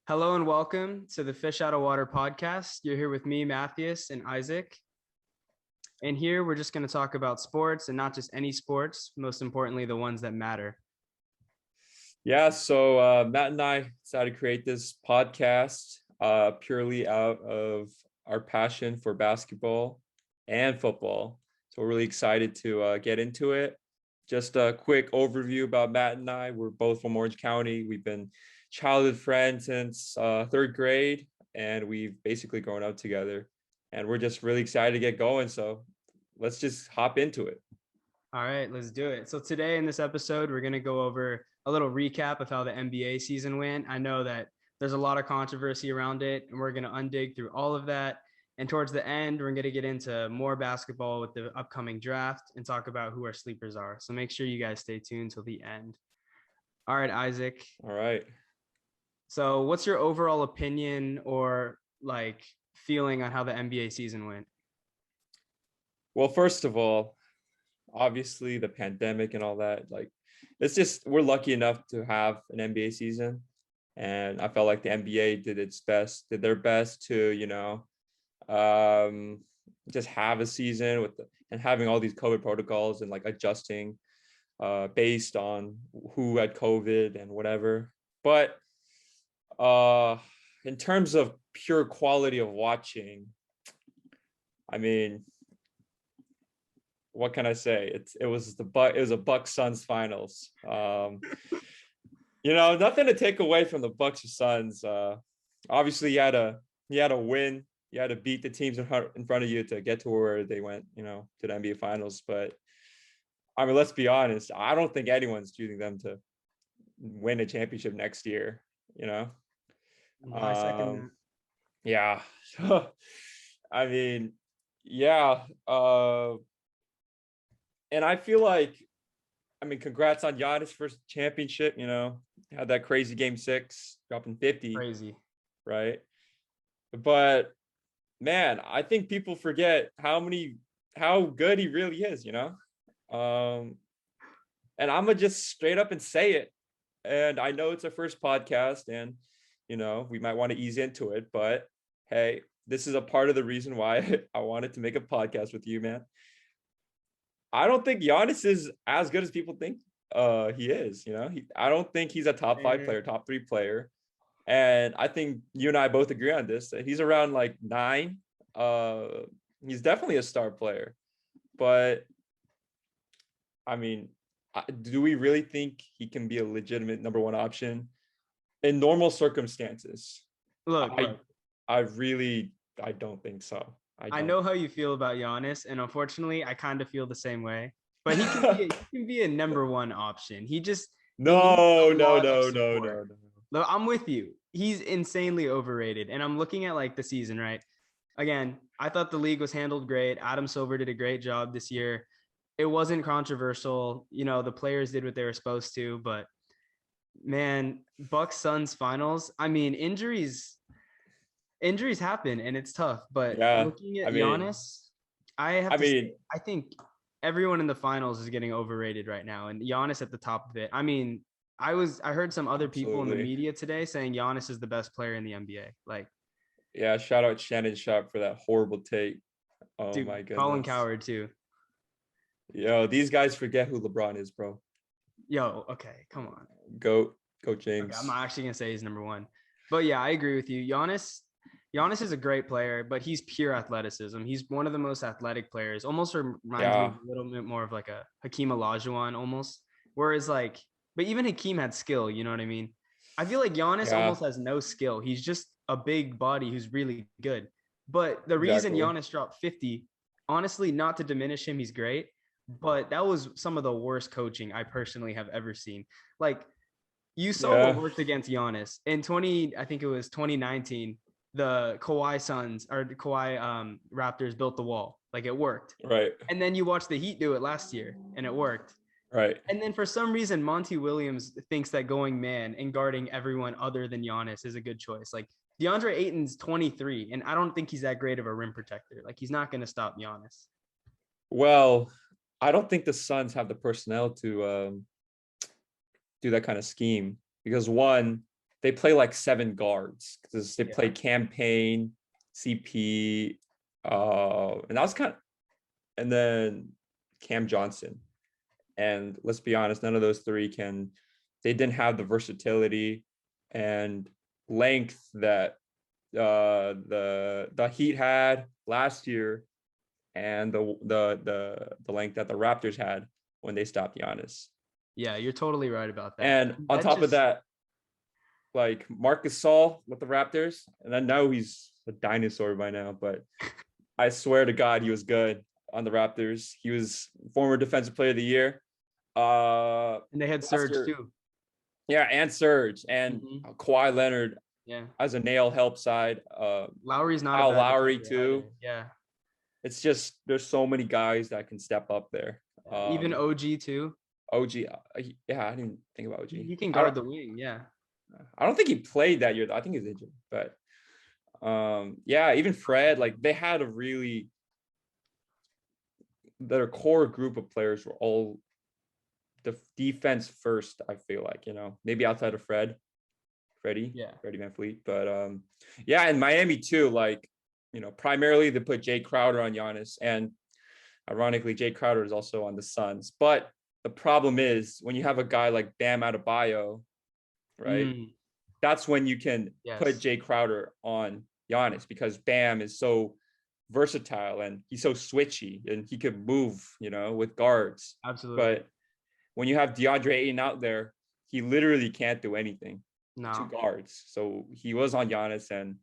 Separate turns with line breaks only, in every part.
Hello and welcome to the Fish Out of Water podcast. You're here with me, Matheaus, and Isaac. And here we're just going to talk about sports and not just any sports, most importantly, the ones that matter.
Yeah, so Matt and I decided to create this podcast purely out of our passion for basketball and football. So we're really excited to get into it. Just a quick overview about Matt and I. We're both from Orange County. We've been childhood friends since third grade, and we've basically grown up together. And we're just really excited to get going. So let's just hop into it.
All right, let's do it. So today in this episode, we're going to go over a little recap of how the NBA season went. I know that there's a lot of controversy around it, and we're going to undig through all of that. And towards the end, we're going to get into more basketball with the upcoming draft and talk about who our sleepers are. So make sure you guys stay tuned till the end. All right, Isaac.
All right.
So what's your overall opinion or feeling on how the NBA season went?
Well, first of all, obviously the pandemic and all that, we're lucky enough to have an NBA season. And I felt like the NBA did their best to, just have a season and having all these COVID protocols and adjusting based on who had COVID and whatever. But in terms of pure quality of watching, I mean, what can I say? It was a Bucks Suns finals. Nothing to take away from the Bucks or Suns. Obviously, you had to win. You had to beat the teams in front of you to get to where they went, to the NBA finals. But I mean, let's be honest. I don't think anyone's choosing them to win a championship next year.
I second that.
Yeah. I mean, yeah. And I feel congrats on Giannis' first championship. Had that crazy game 6, dropping 50.
Crazy.
Right. But man, I think people forget how good he really is, and I'm gonna just straight up and say it. And I know it's our first podcast and, we might want to ease into it, but hey, this is a part of the reason why I wanted to make a podcast with you, man. I don't think Giannis is as good as people think he is. I don't think he's a top 5 player, top 3 player. And I think you and I both agree on this, that he's around 9. He's definitely a star player. But I mean, do we really think he can be a legitimate number 1 option in normal circumstances?
Look,
I don't think so.
I know how you feel about Giannis, and unfortunately, I kind of feel the same way. But he can be a number 1 option.
No.
Look, I'm with you. He's insanely overrated, and I'm looking at the season, right? Again, I thought the league was handled great. Adam Silver did a great job this year. It wasn't controversial. The players did what they were supposed to, but man, Bucks Suns finals. I mean, injuries happen and it's tough, but looking at Giannis, I think everyone in the finals is getting overrated right now, and Giannis at the top of it. I mean, I heard some other people in the media today saying Giannis is the best player in the NBA.
Yeah, shout out Shannon Sharp for that horrible take. Oh,
dude,
my goodness.
Colin Cowherd too.
Yo, these guys forget who LeBron is, bro.
Yo, okay, come on.
Go James.
Okay, I'm not actually gonna say he's number 1, but yeah, I agree with you. Giannis is a great player, but he's pure athleticism. He's one of the most athletic players. Almost reminds me a little bit more of a Hakeem Olajuwon almost. Whereas but even Hakeem had skill. You know what I mean? I feel like Giannis almost has no skill. He's just a big body who's really good. But the reason Giannis dropped 50, honestly, not to diminish him, he's great. But that was some of the worst coaching I personally have ever seen. You saw what worked against Giannis in 2019. The Kawhi Suns or the Kawhi Raptors built the wall. It worked.
Right.
And then you watch the Heat do it last year and it worked.
Right.
And then for some reason, Monty Williams thinks that going man and guarding everyone other than Giannis is a good choice. DeAndre Ayton's 23, and I don't think he's that great of a rim protector. He's not going to stop Giannis.
Well, I don't think the Suns have the personnel to do that kind of scheme because, one, they play like 7 guards because they play Campaign, CP, and that was and then Cam Johnson. And let's be honest, none of those 3 they didn't have the versatility and length that the Heat had last year, and the length that the Raptors had when they stopped Giannis.
Yeah, you're totally right about that.
And on top of that, like Marc Gasol with the Raptors, and I know he's a dinosaur by now, but I swear to God, he was good on the Raptors. He was former Defensive Player of the Year.
And they had Serge too.
Yeah, and Serge and Kawhi Leonard.
Yeah,
as a nail help side.
Lowry's not
Kyle
a bad
Lowry too.
Either. Yeah,
it's just there's so many guys that can step up there.
Even OG too.
OG, yeah, I didn't think about OG.
He can guard the wing. Yeah,
I don't think he played that year. I think he's injured, but yeah, even Fred. Like they had their core group of players were all the defense first. I feel like, maybe outside of Freddie VanVleet, but yeah, and Miami too. Like, primarily they put Jay Crowder on Giannis, and ironically, Jay Crowder is also on the Suns. But the problem is when you have a guy like Bam Adebayo, right? That's when you can put Jay Crowder on Giannis, because Bam is so versatile and he's so switchy and he could move, with guards.
Absolutely.
But when you have DeAndre Ayton out there, he literally can't do anything.
No.
2 guards. So he was on Giannis, and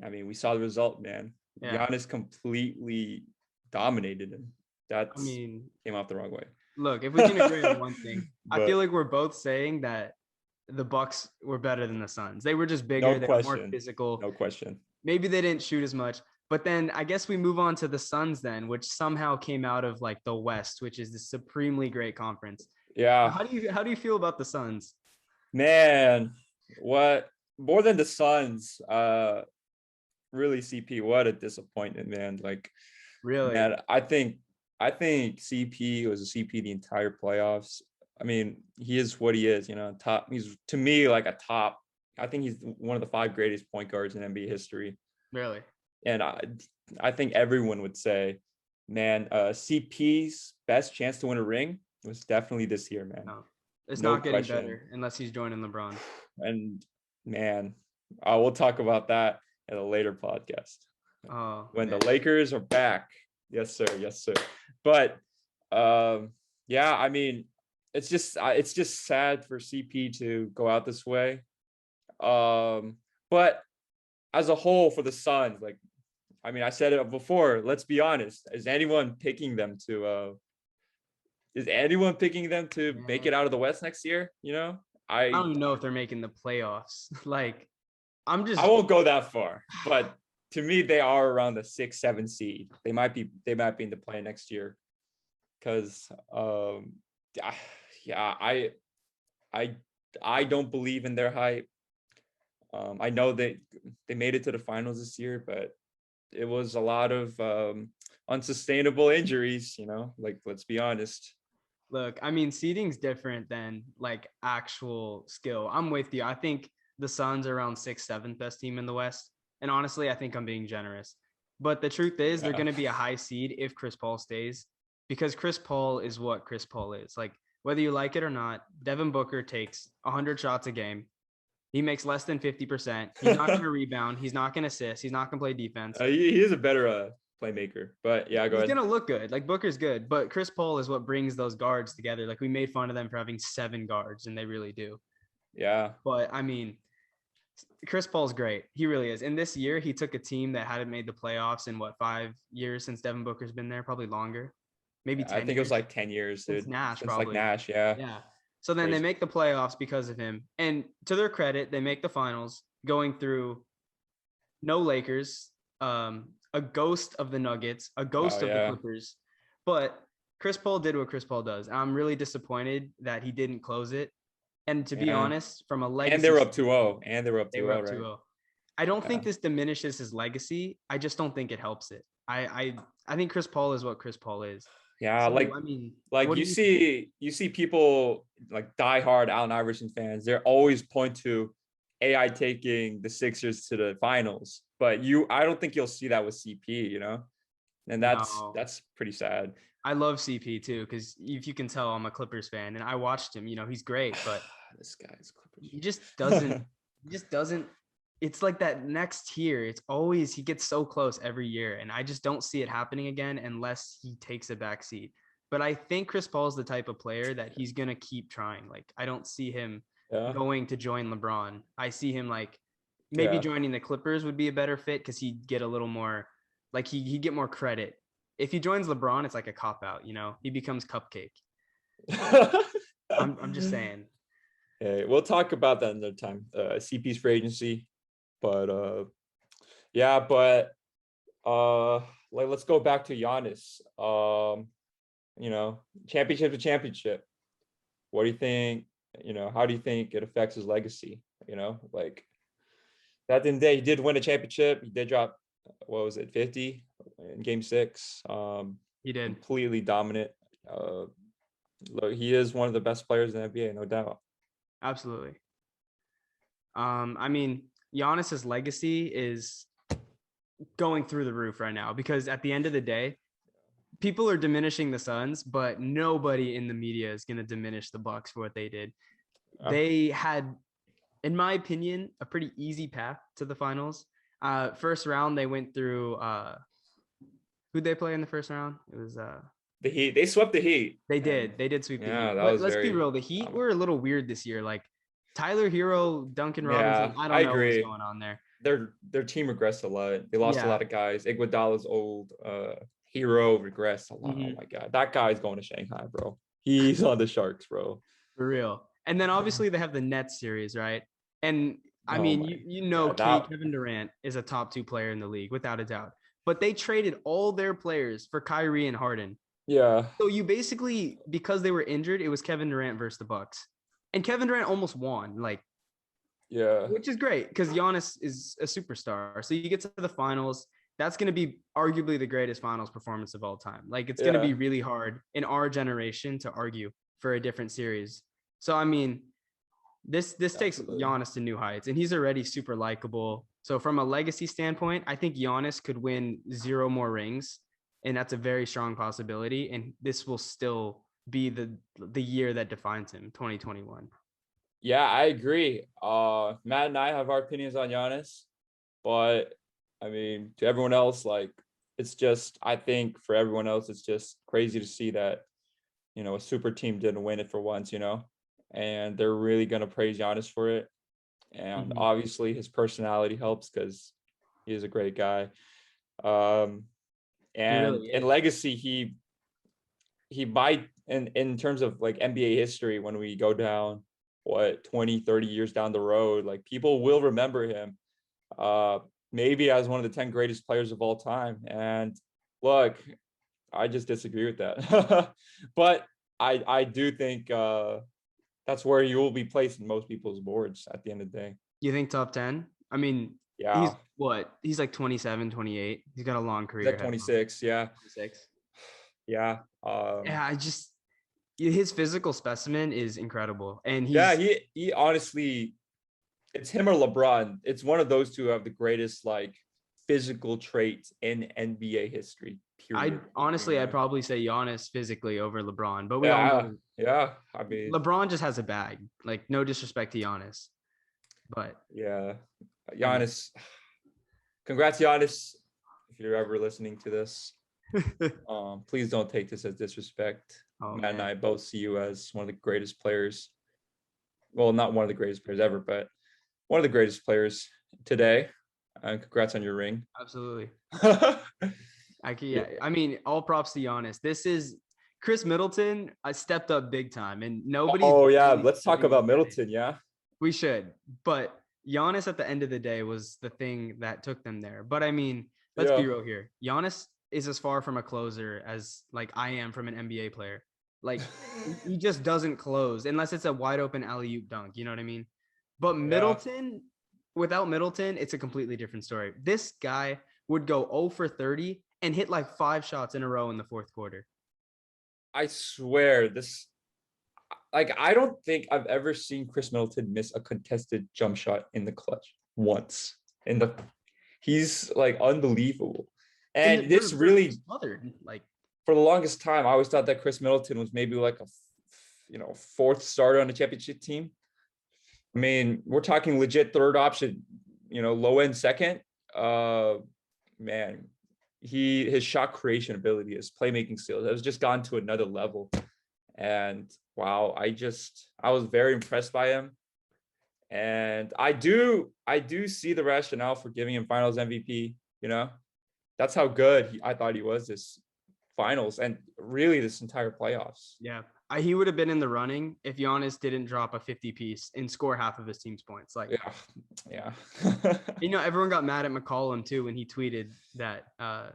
I mean, we saw the result, man. Yeah. Giannis completely dominated him. Came off the wrong way.
Look, if we can agree on one thing, I feel like we're both saying that the Bucks were better than the Suns. They were just bigger, they were more physical.
No question.
Maybe they didn't shoot as much. But then I guess we move on to the Suns then, which somehow came out of like the West, which is the supremely great conference.
Yeah.
How do you feel about the Suns?
Man, what more than the Suns? Really, CP, what a disappointment, man. Like,
really,
man, I think CP was a CP the entire playoffs. I mean, he is what he is, top. He's, to me, like a top. I think he's one of the 5 greatest point guards in NBA history.
Really?
And I think everyone would say, man, CP's best chance to win a ring was definitely this year, man.
No, it's not getting better unless he's joining LeBron.
And man, we'll talk about that in a later podcast. When the Lakers are back. Yes, sir. Yes, sir. But yeah, I mean, it's just sad for CP to go out this way. But as a whole, for the Suns, like, I mean, I said it before, let's be honest. Is anyone picking them to make it out of the West next year? I
don't even know if they're making the playoffs. Like, I
won't go that far, but to me, they are around the 6-7 seed. They might be in the play next year. Because yeah, I don't believe in their hype. I know they made it to the finals this year, but it was a lot of unsustainable injuries, like, let's be honest.
Look, I mean, seeding's different than like actual skill. I'm with you. I think the Suns are around 6th, 7th best team in the West. And honestly, I think I'm being generous. But the truth is, they're going to be a high seed if Chris Paul stays, because Chris Paul is what Chris Paul is. Like, whether you like it or not, Devin Booker takes 100 shots a game. He makes less than 50%. He's not going to rebound. He's not going to assist. He's not going to play defense.
He is a better playmaker. But yeah, go ahead.
He's going to look good. Like, Booker's good. But Chris Paul is what brings those guards together. Like, we made fun of them for having 7 guards, and they really do.
Yeah.
But, I mean, Chris Paul's great. He really is. And this year, he took a team that hadn't made the playoffs in, 5 years since Devin Booker's been there? Probably longer. Maybe 10
I think
years.
It was like 10 years, dude.
Since Nash,
Since
probably.
Like Nash, yeah.
Yeah. So then they make the playoffs because of him. And to their credit, they make the finals going through no Lakers, a ghost of the Nuggets, a ghost of the Clippers. But Chris Paul did what Chris Paul does. I'm really disappointed that he didn't close it. And to be honest, from a legacy.
And they were up 2-0. They were up 2-0, right?
I don't think this diminishes his legacy. I just don't think it helps it. I think Chris Paul is what Chris Paul is.
Yeah,
So I mean,
like
what do
you
you think?
see people like diehard Allen Iverson fans. They're always point to AI taking the Sixers to the finals, but I don't think you'll see that with CP, and
No,
that's pretty sad.
I love CP too because if you can tell, I'm a Clippers fan, and I watched him. He's great, but
This guy's
he just
Clippers.
doesn't. He just doesn't. It's like that next tier. It's always he gets so close every year, and I just don't see it happening again unless he takes a back seat. But I think Chris Paul's the type of player that he's gonna keep trying. Like I don't see him
Yeah,
going to join LeBron. I see him like maybe
yeah.
joining the Clippers would be a better fit because he'd get a little more like he'd get more credit. If he joins LeBron, it's like a cop out. He becomes cupcake. I'm just saying.
Hey, we'll talk about that another time. CP's free agency, but yeah, but uh, like let's go back to Giannis. Championship to championship. What do you think? How do you think it affects his legacy? Like at the end of the day, he did win a championship. He did drop, what was it, 50 in Game 6.
He did.
Completely dominant. Uh, Look, he is one of the best players in the NBA, no doubt.
Absolutely. I mean, Giannis's legacy is going through the roof right now because at the end of the day, people are diminishing the Suns, but nobody in the media is going to diminish the Bucks for what they did. They had, in my opinion, a pretty easy path to the finals. First round, they went through. Who'd they play in the first round? It was
The Heat. They swept the Heat.
They did. They did sweep the
Yeah,
Heat.
that
But
was
let's be
very
real. The Heat
dominant.
were a little weird this year. Like Tyler Hero, Duncan
Yeah,
Robinson. I
I
don't know what's
agree.
going on there.
Their team regressed a lot. They lost a
Yeah.
lot of guys. Iguodala's old. Hero regressed a lot. Oh
Mm-hmm.
my god, that guy's going to Shanghai, bro. He's on the Sharks, bro.
For real. And then obviously they have the Nets series, right? And I
Oh
mean,
my god,
Kevin Durant is a top 2 player in the league without a doubt. But they traded all their players for Kyrie and Harden.
yeah,
So you basically, because they were injured, it was Kevin Durant versus the Bucks. And Kevin Durant almost won, like,
yeah,
which is great because Giannis is a superstar. So you get to the finals. That's going to be arguably the greatest finals performance of all time. Like, it's going to
yeah.
be really hard in our generation to argue for a different series. So I mean, this takes
Absolutely.
Giannis to new heights, and he's already super likable. So from a legacy standpoint, I think Giannis could win 0 more rings, and that's a very strong possibility. And this will still be the year that defines him, 2021.
Yeah, I agree. Matt and I have our opinions on Giannis, but I mean, to everyone else, like it's just I think for everyone else, it's just crazy to see that a super team didn't win it for once, and they're really gonna praise Giannis for it. And
Mm-hmm.
obviously, his personality helps because he is a great guy. Um,
He
and
really
in
is.
legacy, he might in terms of like NBA history when we go down 20-30 years down the road, like people will remember him uh maybe as one of the 10 greatest players of all time. And look, I just disagree with that. But I do think that's where you will be placed in most people's boards at the end of the day.
You think top 10? I mean, he's
Yeah,
what? He's like 27, 28. He's got a long
he's
career
at
ahead of him.
26. Yeah,
26.
yeah,
Yeah, his physical specimen is incredible. And
yeah.
he's
He honestly, it's him or LeBron. It's one of those two who have the greatest like physical traits in NBA history.
I
Period.
honestly I'd probably say Giannis physically over LeBron, but we all
Yeah,
know
yeah. I mean,
LeBron just has a bag. Like no disrespect to Giannis, but
yeah.
I mean,
Giannis, congrats, Giannis. If you're ever listening to this, please don't take this as disrespect.
oh
Matt and
man,
I both see you as one of the greatest players. Well, not one of the greatest players ever, but one of the greatest players today. And congrats on your ring.
absolutely.
Yeah.
Yeah, I mean, all props to Giannis. This is Chris Middleton. I stepped up big time, and nobody's
Oh yeah,
really
let's talk
giving him
about
credit.
Middleton. Yeah.
We should, but Giannis at the end of the day was the thing that took them there. But I mean, let's be
Yeah.
real here. Giannis is as far from a closer as like I am from an NBA player. Like he just doesn't close unless it's a wide open alley oop dunk. You know what I mean? But
Yeah.
Middleton, without Middleton, it's a completely different story. This guy would go 0 for 30 and hit like 5 shots in a row in the fourth quarter.
I swear this, like, I don't think I've ever seen Chris Middleton miss a contested jump shot in the clutch once. He's like unbelievable. And this really
smothered, like,
for the longest time, I always thought that Chris Middleton was maybe like a fourth starter on a championship team. I mean, we're talking legit third option, low end second. Man, his shot creation ability, his playmaking skills has just gone to another level. And wow, I was very impressed by him. And I do see the rationale for giving him finals MVP, That's how good I thought he was this finals and really this entire playoffs.
Yeah. He would have been in the running if Giannis didn't drop a 50 piece and score half of his team's points. Like,
yeah.
Everyone got mad at McCollum too when he tweeted that.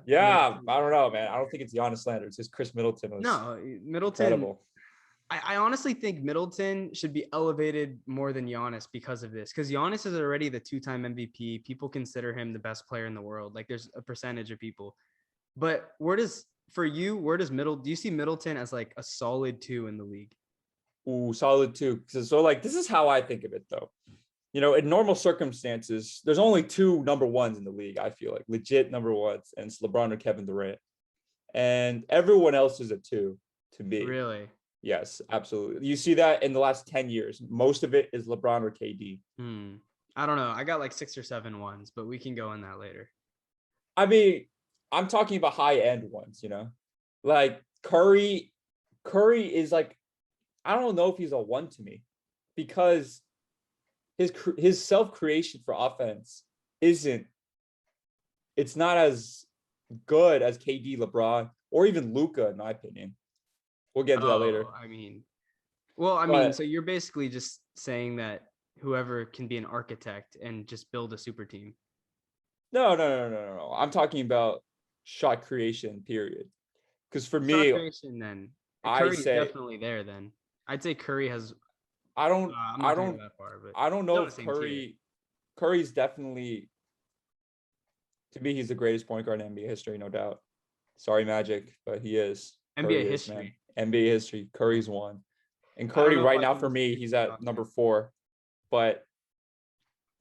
Yeah, I don't know, man. I don't think it's Giannis slander. It's just Chris Middleton was
Middleton.
Incredible.
I honestly think Middleton should be elevated more than Giannis because of this. Because Giannis is already the 2-time MVP. People consider him the best player in the world. Like, there's a percentage of people. But do you see Middleton as like a solid 2 in the league?
Ooh, solid 2. So like, this is how I think of it though. In normal circumstances, there's only 2 number 1s in the league. I feel like legit number 1s, and it's LeBron or Kevin Durant. And everyone else is a 2 to me.
Really?
Yes, absolutely. You see that in the last 10 years. Most of it is LeBron or KD.
I don't know. I got like 6 or 7 1s, but we can go in that later.
I mean, I'm talking about high-end ones, Like Curry is like, I don't know if he's a 1 to me, because his self-creation for offense it's not as good as KD, LeBron, or even Luka, in my opinion. We'll get into that later.
So you're basically just saying that whoever can be an architect and just build a super team.
No. I'm talking about shot creation, period. Because for me,
shot creation, then Curry's definitely there. Then I'd say Curry has.
I don't
go that far, but
I don't know if Curry's definitely, to me, he's the greatest point guard in NBA history, no doubt. Sorry, Magic, but he is.
NBA history.
NBA history. Curry's 1. And Curry right now for me, he's at number 4. But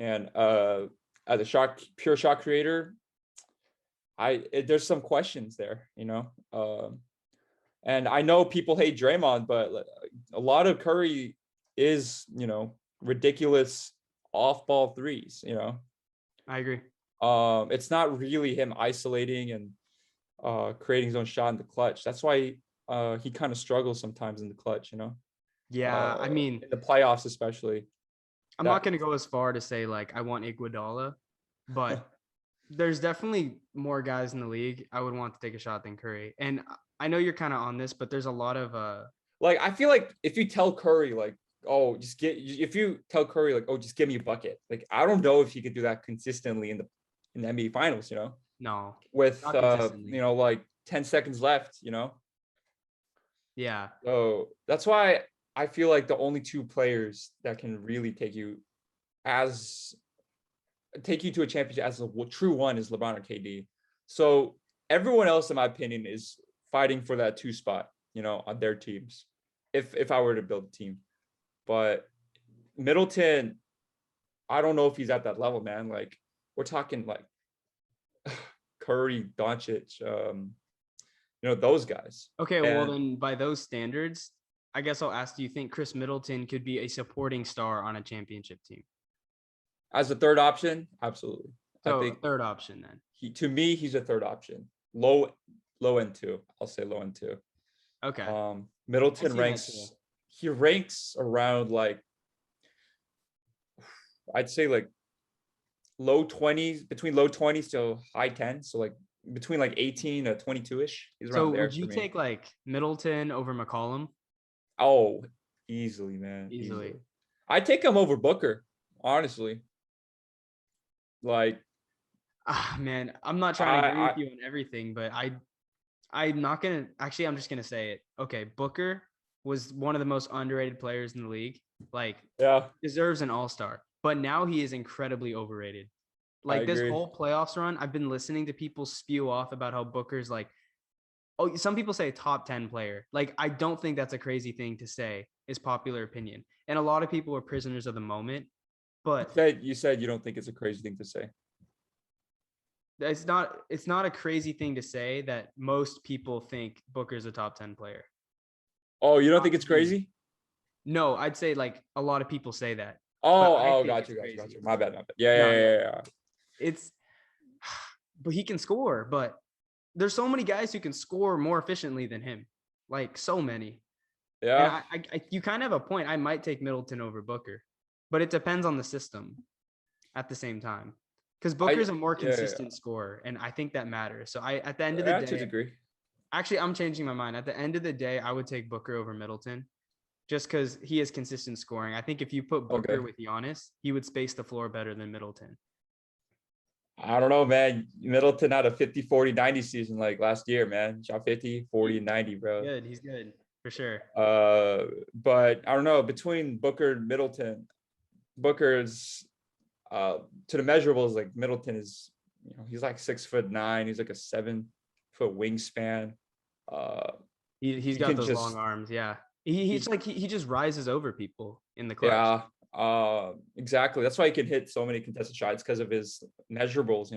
as a pure shot creator, there's some questions there, and I know people hate Draymond, but a lot of Curry is, ridiculous off-ball threes,
I agree.
It's not really him isolating and creating his own shot in the clutch. That's why he kind of struggles sometimes in the clutch,
Yeah, I mean,
in the playoffs especially.
I'm not going to go as far to say like I want Iguodala, but there's definitely more guys in the league I would want to take a shot than Curry. And I know you're kind of on this, but there's a lot of
like, I feel like if you tell Curry like, just give me a bucket. Like, I don't know if he could do that consistently in the NBA finals,
No.
With like 10 seconds left,
Yeah.
So that's why I feel like the only 2 players that can really take you to a championship as a true 1 is LeBron or KD. So everyone else, in my opinion, is fighting for that 2 spot, on their teams. If I were to build a team, but Middleton, I don't know if he's at that level, man. Like, we're talking like Curry, Doncic, those guys.
Okay, well then by those standards, I guess I'll ask, do you think Chris Middleton could be a supporting star on a championship team?
As a third option? Absolutely.
So I think third option then.
To me, he's a third option. Low end 2. I'll say low end 2.
Okay.
Middleton ranks around like, I'd say like low 20s, between low 20s to high 10s. So like between like 18 to 22-ish. He's around there.
So would you take like Middleton over McCollum?
Oh, easily, man. Easily. I'd take him over Booker, honestly. Like,
man, I'm not trying to agree with you on everything, but I'm not gonna actually. I'm just gonna say it. Okay, Booker was one of the most underrated players in the league. Like, deserves an all-star, but now he is incredibly overrated. Like, this whole playoffs run, I've been listening to people spew off about how Booker's like Oh, some people say top 10 player. Like, I don't think that's a crazy thing to say, is popular opinion. And a lot of people are prisoners of the moment, but
You said you don't think it's a crazy thing to say.
it's not a crazy thing to say that most people think Booker's a top 10 player.
Oh, you don't think it's crazy?
No, I'd say like a lot of people say that.
Got you. My bad. Yeah.
It's, but he can score, but there's so many guys who can score more efficiently than him. Like so many.
Yeah.
And you kind of have a point. I might take Middleton over Booker, but it depends on the system at the same time. Because Booker's a more consistent scorer, and I think that matters. So at the end of the day,
to a degree.
Actually, I'm changing my mind. At the end of the day, I would take Booker over Middleton, just because he has consistent scoring. I think if you put Booker with Giannis, he would space the floor better than Middleton.
I don't know, man. Middleton had a 50, 40, 90 season like last year, man. Shot 50, 40, and 90, bro.
He's good for sure.
But I don't know, between Booker and Middleton, Booker's to the measurables, like Middleton is, he's like 6'9", he's like a 7-foot wingspan.
He's got those long arms. Yeah. He just rises over people in the clutch.
Yeah, exactly. That's why he can hit so many contested shots, because of his measurables,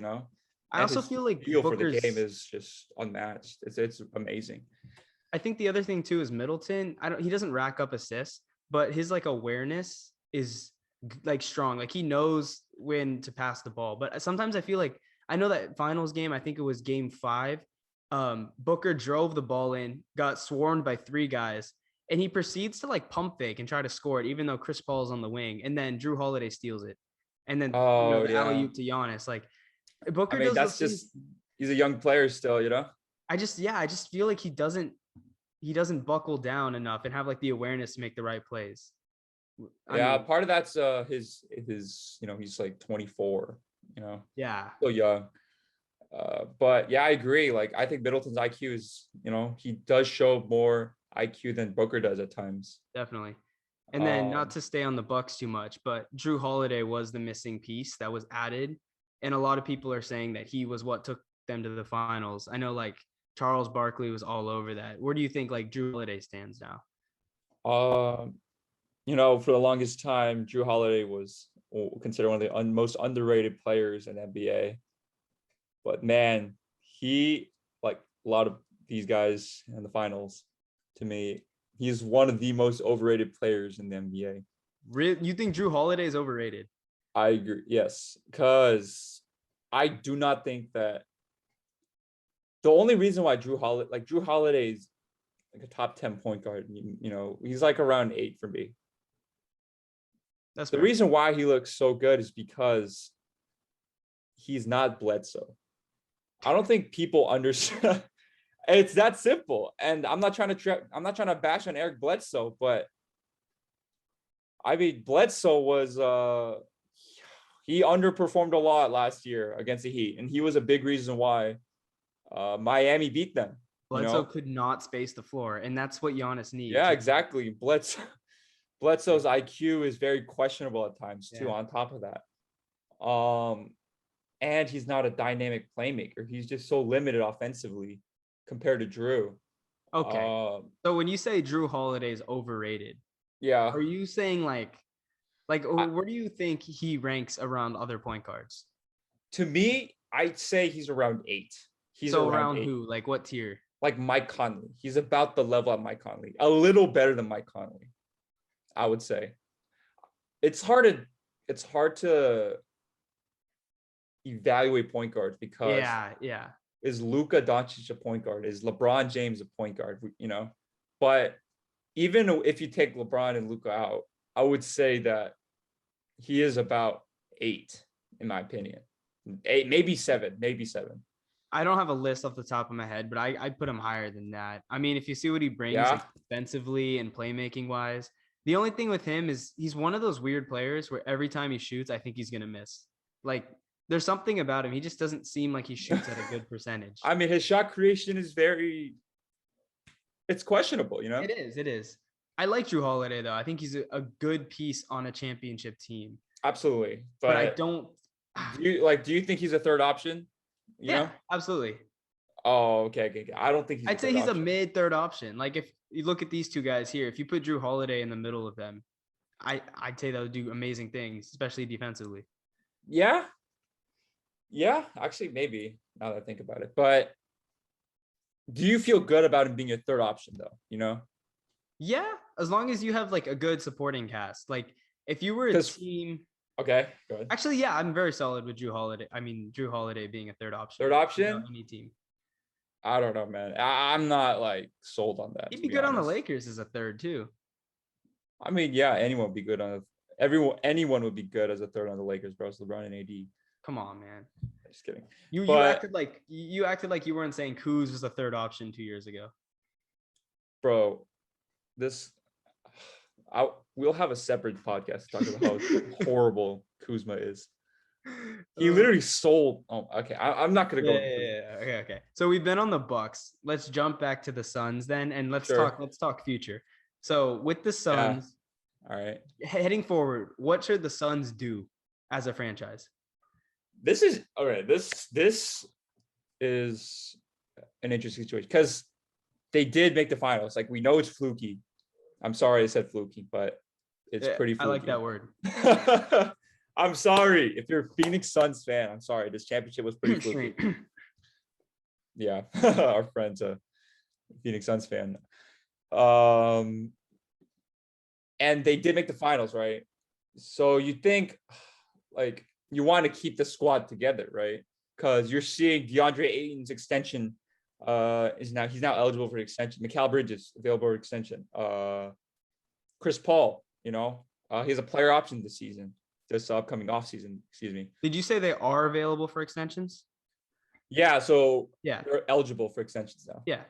I also feel like
feel for the game is just unmatched. It's amazing.
I think the other thing too is Middleton. He doesn't rack up assists, but his like awareness is like strong. Like he knows when to pass the ball. But sometimes I feel like, I know that finals game, I think it was game 5. Booker drove the ball in, got swarmed by 3 guys, and he proceeds to like pump fake and try to score it, even though Chris Paul's on the wing. And then Drew Holiday steals it. And then the alley-oop to Giannis. Like Booker does
that's just things. He's a young player still,
I just feel like he doesn't buckle down enough and have like the awareness to make the right plays.
Part of that's his he's like 24, still young. But yeah, I agree. Like I think Middleton's IQ is, he does show more IQ than Booker does at times.
Definitely. And then not to stay on the Bucks too much, but Drew Holiday was the missing piece that was added. And a lot of people are saying that he was what took them to the finals. I know like Charles Barkley was all over that. Where do you think like Drew Holiday stands now?
For the longest time, Drew Holiday was considered one of the most underrated players in NBA. But man, he, like a lot of these guys in the finals, to me, he's one of the most overrated players in the NBA.
Really? You think Drew Holiday is overrated?
I agree. Yes, because I do not think that the only reason why Drew Holiday is like a top 10 point guard, he's like around 8 for me.
That's
the reason why he looks so good is because he's not Bledsoe. I don't think people understand. It's that simple. And I'm not trying to bash on Eric Bledsoe, but I mean, Bledsoe was he underperformed a lot last year against the Heat, and he was a big reason why Miami beat them.
Bledsoe could not space the floor, and that's what Giannis needs.
Yeah, exactly. Bledsoe's IQ is very questionable at times too. On top of that, and he's not a dynamic playmaker. He's just so limited offensively compared to Drew.
Okay. So when you say Drew Holiday is overrated, are you saying like where do you think he ranks around other point guards?
To me, I'd say he's around 8. He's
around 8. Who? Like what tier?
Like Mike Conley. He's about the level of Mike Conley. A little better than Mike Conley, I would say. It's hard to evaluate point guards because is Luka Doncic a point guard? Is LeBron James a point guard? But even if you take LeBron and Luka out, I would say that he is about 8, in my opinion. 8, maybe 7.
I don't have a list off the top of my head, but I'd put him higher than that. I mean, if you see what he brings like, defensively and playmaking wise, the only thing with him is he's one of those weird players where every time he shoots, I think he's going to miss. Like there's something about him. He just doesn't seem like he shoots at a good percentage.
I mean, his shot creation is it's questionable,
It is. I like Drew Holiday though. I think he's a good piece on a championship team.
Absolutely.
But I don't.
Do you think he's a third option?
Yeah, absolutely.
Oh, okay. I don't think he's.
I'd say he's a mid third option. Like if you look at these two guys here, if you put Drew Holiday in the middle of them, I'd say that would do amazing things, especially defensively.
Yeah. Yeah, actually, maybe now that I think about it. But do you feel good about him being a third option, though? You know?
Yeah, as long as you have like a good supporting cast. Like if you were a team.
Okay, go ahead.
Actually, yeah, I'm very solid with Drew Holiday. I mean, Drew Holiday being a third option.
Third option?
Any team.
I don't know, man. I'm not like sold on that.
He'd be good on the Lakers as a third too.
I mean, yeah, anyone would be good on anyone would be good as a third on the Lakers, bro. It's LeBron and AD.
Come on, man.
Just kidding.
You acted like you weren't saying Kuz was the third option 2 years ago.
Bro, we'll have a separate podcast to talk about how horrible Kuzma is. He literally sold. Oh, okay. I'm not gonna go.
Yeah. Okay. So we've been on the Bucks. Let's jump back to the Suns then, and let's talk future. So with the Suns,
all right.
Heading forward, what should the Suns do as a franchise?
This is all right. This is an interesting situation because they did make the finals. Like we know it's fluky. I'm sorry I said fluky, but it's pretty fluky.
I like that word.
I'm sorry. If you're a Phoenix Suns fan, I'm sorry. This championship was pretty fluky. Yeah, our friend's a Phoenix Suns fan. And they did make the finals, right? So you think like you want to keep the squad together, right? Because you're seeing DeAndre Ayton's extension he's now eligible for extension. Mikal Bridges available for extension. Chris Paul, he has a player option this upcoming offseason, excuse me.
Did you say they are available for extensions?
Yeah, so they're eligible for extensions now.
Yeah.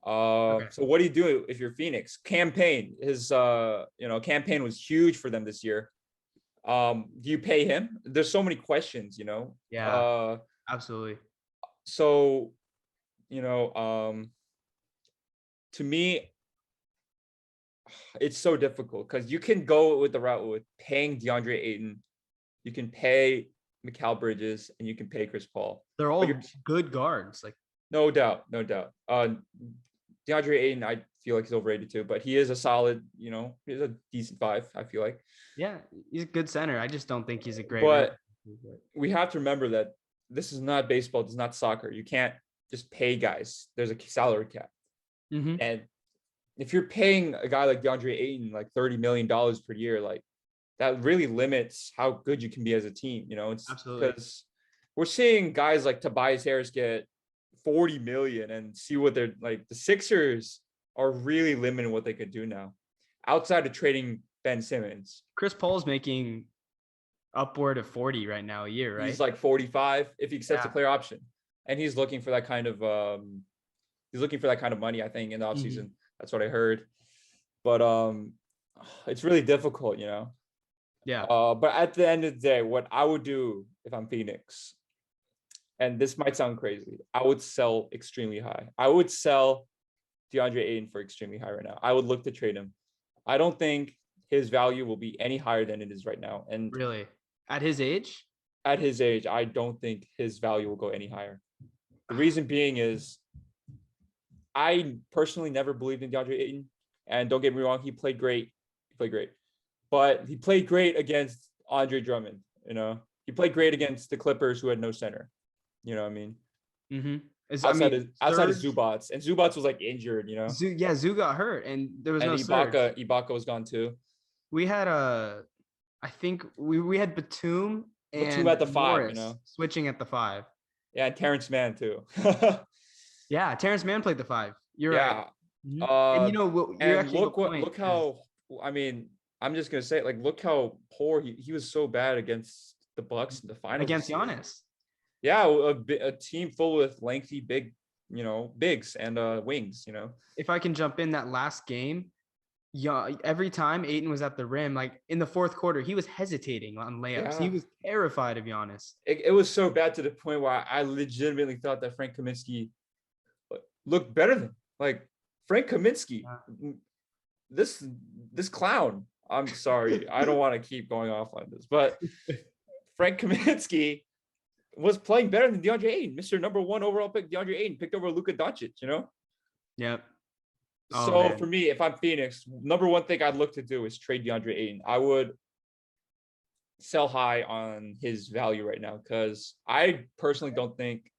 Okay. So what do you do if you're Phoenix? His campaign was huge for them this year. Do you pay him? There's so many questions,
Yeah. Absolutely.
So, to me, it's so difficult because you can go with the route with paying DeAndre Ayton, you can pay Mikal Bridges, and you can pay Chris Paul.
They're all good guards, like
no doubt. DeAndre Ayton, I feel like he's overrated too, but he is a solid, he's a decent 5, I feel like.
Yeah, he's a good center. I just don't think he's a great.
But we have to remember that this is not baseball. This is not soccer. You can't just pay guys. There's a salary cap.
Mm-hmm.
And if you're paying a guy like DeAndre Ayton like $30 million per year, like that really limits how good you can be as a team. It's
absolutely
because we're seeing guys like Tobias Harris get $40 million and see what they're like. The Sixers are really limiting what they could do now outside of trading Ben Simmons.
Chris Paul's making upward of 40 right now a year, right?
He's like 45 if he accepts a player option, and he's looking for that kind of money, I think, in the offseason. Mm-hmm. That's what I heard. But it's really difficult,
Yeah.
But at the end of the day, what I would do if I'm Phoenix, and this might sound crazy, I would sell extremely high. I would sell DeAndre Ayton for extremely high right now. I would look to trade him. I don't think his value will be any higher than it is right now. And
really, at his age?
At his age, I don't think his value will go any higher. The reason being is I personally never believed in DeAndre Ayton. And don't get me wrong, he played great. But he played great against Andre Drummond, He played great against the Clippers, who had no center. You know what I mean?
Mm-hmm.
Outside of Zubats. And Zubats was like injured,
Zoo got hurt, and there was no
Ibaka. Ibaka was gone too.
We had I think we had Batum
at the 5,
switching at the 5.
Yeah, and Terrence Mann too.
Yeah, Terrence Mann played the 5. You're right.
Mm-hmm. And look how, I mean, I'm just gonna say, like, look how poor he was so bad against the Bucks in the finals
against Giannis.
Yeah, a team full with lengthy, big, bigs and wings.
If I can jump in, that last game, every time Ayton was at the rim, like in the fourth quarter, he was hesitating on layups. Yeah. He was terrified of Giannis.
It was so bad to the point where I legitimately thought that Frank Kaminsky looked better than Frank Kaminsky. Yeah. This clown. I'm sorry. I don't want to keep going off on this, but Frank Kaminsky was playing better than DeAndre Ayton, Mr. Number 1 overall pick. DeAndre Ayton picked over Luka Doncic, you know?
Yep. Oh,
So
man.
for me, if I'm Phoenix, number one thing I'd look to do is trade DeAndre Ayton. I would sell high on his value right now because I personally don't think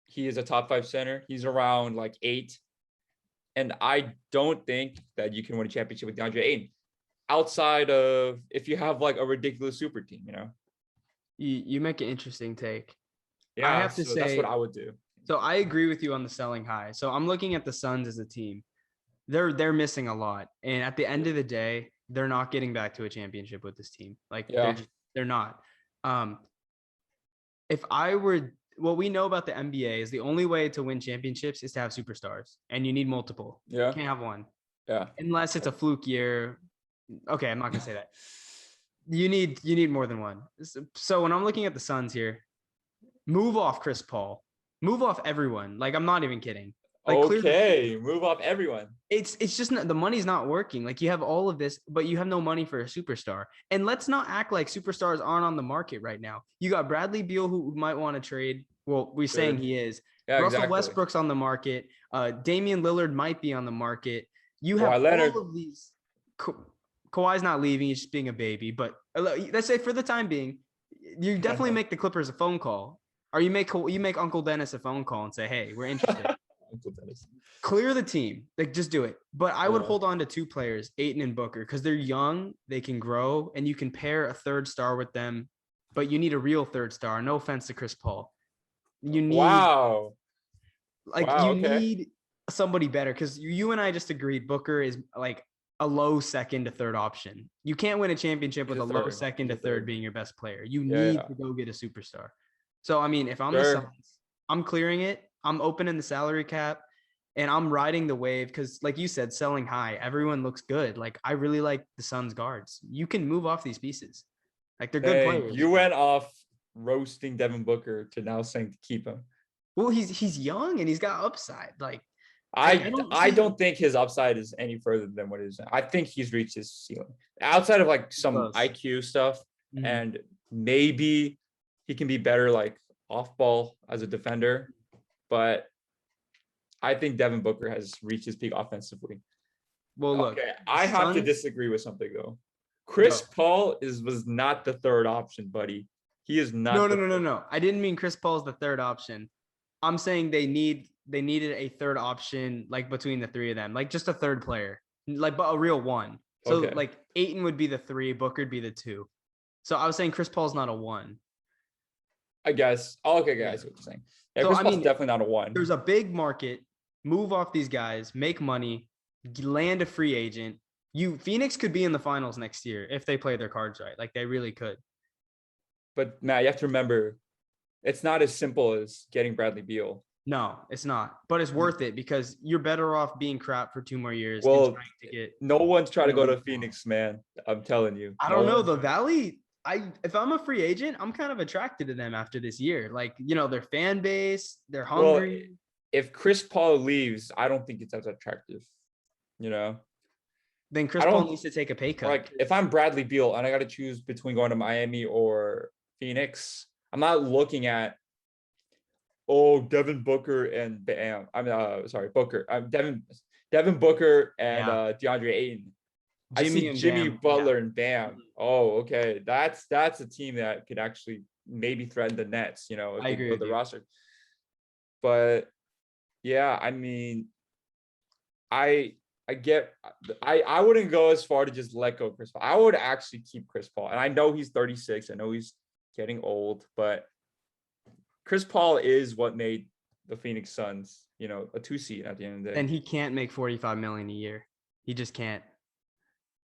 he is a top 5 center. He's around like 8. And I don't think that you can win a championship with DeAndre Ayton outside of if you have like a ridiculous super team, you know?
You make an interesting take.
Yeah,
I have to
so that's what
say,
I would do.
so I agree with you on the selling high. So I'm looking at the Suns as a team. They're missing a lot. And at the end of the day, they're not getting back to a championship with this team. Like
Yeah.
they're not. If I were what we know about the NBA is the only way to win championships is to have superstars, and you need multiple.
Yeah.
You can't have one.
Yeah.
Unless it's a fluke year. Okay, I'm not gonna say that. You need more than one. So when I'm looking at the Suns here, move off Chris Paul, move off everyone. Like I'm not even kidding. Like
okay, move off everyone.
It's just not, the money's not working. Like you have all of this, but you have no money for a superstar. And let's not act like superstars aren't on the market right now. You got Bradley Beal who might want to trade. Well, we're saying he is.
Yeah,
Russell
exactly.
Westbrook's on the market. Damian Lillard might be on the market. You have all of these. Kawhi's not leaving. He's just being a baby. But let's say for the time being, you definitely make the Clippers a phone call. Or you make Uncle Dennis a phone call and say, hey, we're interested. Clear the team. Like, just do it. But I would hold on to 2 players, Ayton and Booker, because they're young, they can grow, and you can pair a third star with them. But you need a real third star. No offense to Chris Paul. You need need somebody better, because you and I just agreed Booker is like a low second to third option. You can't win a championship with a low second to third being your best player. You need to go get a superstar. So I mean, if I'm the Suns, I'm clearing it. I'm opening the salary cap and I'm riding the wave because, like you said, selling high. Everyone looks good. Like, I really like the Suns guards. You can move off these pieces. Like, they're good players.
You went off roasting Devin Booker to now saying to keep him.
Well, he's young and he's got upside. Like,
I don't think his upside is any further than what it is. I think he's reached his ceiling outside of like some IQ stuff, and maybe he can be better like off ball as a defender. But I think Devin Booker has reached his peak offensively.
Well, look,
I have to disagree with something though. Chris Paul was not the third option, buddy. He is not.
No. I didn't mean Chris Paul's the third option. I'm saying they needed a third option, like between the 3 of them, like just a third player, like but a real one. So like Ayton would be the 3, Booker would be the 2. So I was saying Chris Paul's not a 1.
I guess. Okay, guys, what you're saying. Yeah, Chris Paul's definitely not a 1.
There's a big market. Move off these guys, make money, land a free agent. Phoenix could be in the finals next year if they play their cards right. Like, they really could.
But Matt, you have to remember, it's not as simple as getting Bradley Beal.
No, it's not. But it's worth it because you're better off being crap for 2 more years.
Well, no one's trying to go to Phoenix, man. I'm telling you.
I don't know. The Valley, if I'm a free agent, I'm kind of attracted to them after this year. Like, their fan base, they're hungry.
Well, if Chris Paul leaves, I don't think it's as attractive,
Then Chris Paul needs to take a pay cut.
Like, if I'm Bradley Beal and I got to choose between going to Miami or Phoenix, I'm not looking at, Devin Booker and Bam. Booker. Devin Booker and DeAndre Ayton. I see Jimmy Butler and Bam. Oh, okay. That's a team that could actually maybe threaten the Nets, if they build the roster. But yeah, I mean, I wouldn't go as far to just let go of Chris Paul. I would actually keep Chris Paul. And I know he's 36. I know he's getting old, but Chris Paul is what made the Phoenix Suns, a 2 seed at the end of the day.
And he can't make $45 million a year. He just can't.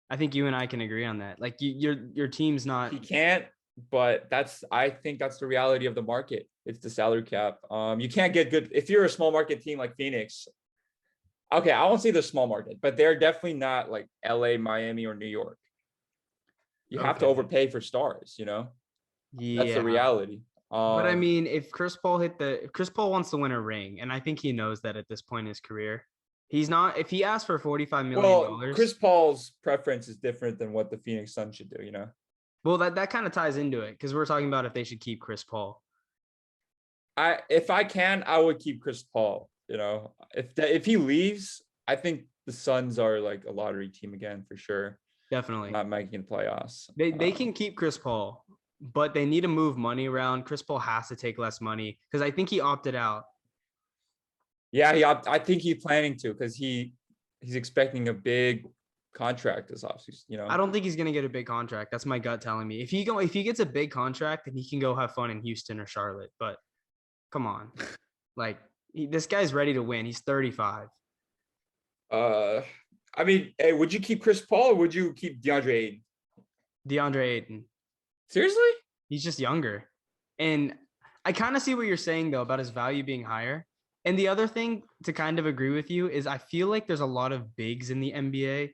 I think you and I can agree on that. Like, your team's not.
He can't, but I think that's the reality of the market. It's the salary cap. You can't get good if you're a small market team like Phoenix. Okay, I won't say they're small market, but they're definitely not like LA, Miami, or New York. You have to overpay for stars, Yeah. That's the reality.
But I mean, if Chris Paul wants to win a ring, and I think he knows that at this point in his career, he's not. If he asked for $45 million,
well, Chris Paul's preference is different than what the Phoenix Suns should do,
Well, that kind of ties into it because we're talking about if they should keep Chris Paul.
if I can, I would keep Chris Paul. You know, if he leaves, I think the Suns are like a lottery team again for sure.
Definitely.
Not making playoffs.
They can keep Chris Paul, but they need to move money around. Chris Paul has to take less money because I think he opted out.
Yeah, I think he's planning to because he's expecting a big contract this offseason. You know,
I don't think he's gonna get a big contract. That's my gut telling me. If he gets a big contract, then he can go have fun in Houston or Charlotte. But come on, like this guy's ready to win. He's 35.
I mean, hey, would you keep Chris Paul or would you keep DeAndre Ayton?
DeAndre Ayton.
Seriously?
He's just younger. And I kind of see what you're saying, though, about his value being higher. And the other thing to kind of agree with you is I feel like there's a lot of bigs in the NBA.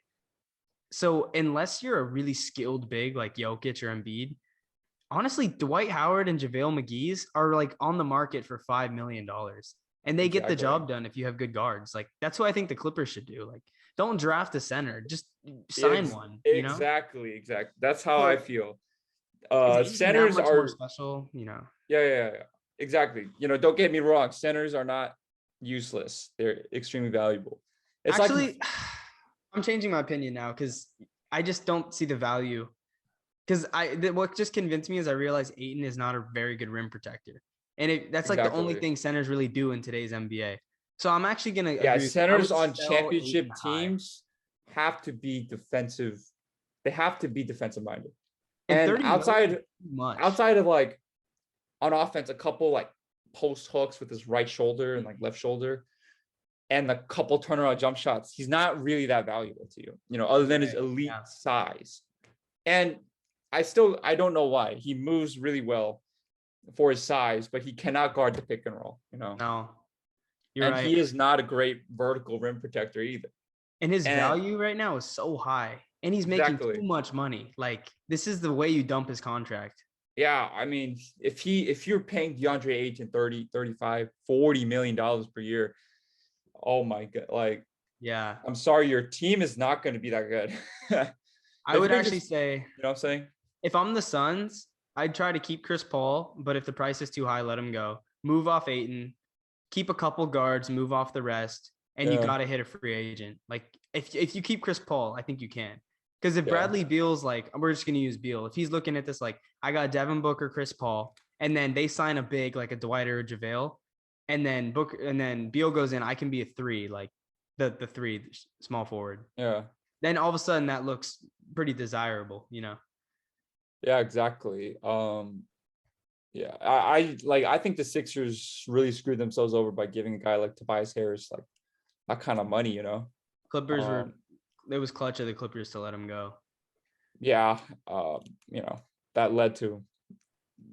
So unless you're a really skilled big like Jokic or Embiid, honestly, Dwight Howard and JaVale McGee's are like on the market for $5 million. And they get the job done if you have good guards. Like that's what I think the Clippers should do. Like don't draft a center, just sign one. You know?
Exactly. That's how I feel.
Centers are more special, you know.
Yeah. Exactly. You know, don't get me wrong. Centers are not useless. They're extremely valuable. It's
actually, I'm changing my opinion now because I just don't see the value. Because what just convinced me is I realized Ayton is not a very good rim protector. And that's like the only thing centers really do in today's NBA. So I'm actually going to agree.
Centers on championship teams have to be defensive. They have to be defensive minded. And outside of like on offense, a couple like post hooks with his right shoulder and like left shoulder and a couple turnaround jump shots, he's not really that valuable to you, you know, other than his elite size. And I don't know why. He moves really well for his size, but he cannot guard the pick and roll, you know.
No.
And he is not a great vertical rim protector either.
And his value right now is so high. And he's making too much money. Like, this is the way you dump his contract.
Yeah, I mean, if you're paying DeAndre Ayton 30, 35, $40 million per year, oh my God. Like,
yeah.
I'm sorry, your team is not going to be that good.
I would actually say,
you know what I'm saying?
If I'm the Suns, I'd try to keep Chris Paul, but if the price is too high, let him go. Move off Ayton, keep a couple guards, move off the rest, and you got to hit a free agent. Like, if you keep Chris Paul, I think you can. Because if Bradley Beal's like, we're just going to use Beal. If he's looking at this like, I got Devin Booker, Chris Paul, and then they sign a big like a Dwight or a JaVale, and then Beal goes in, I can be a 3, like the 3 small forward.
Yeah.
Then all of a sudden that looks pretty desirable, you know?
Yeah, exactly. I think the Sixers really screwed themselves over by giving a guy like Tobias Harris like that kind of money, you know.
Clippers it was clutch of the Clippers to let him go.
Yeah, you know, that led to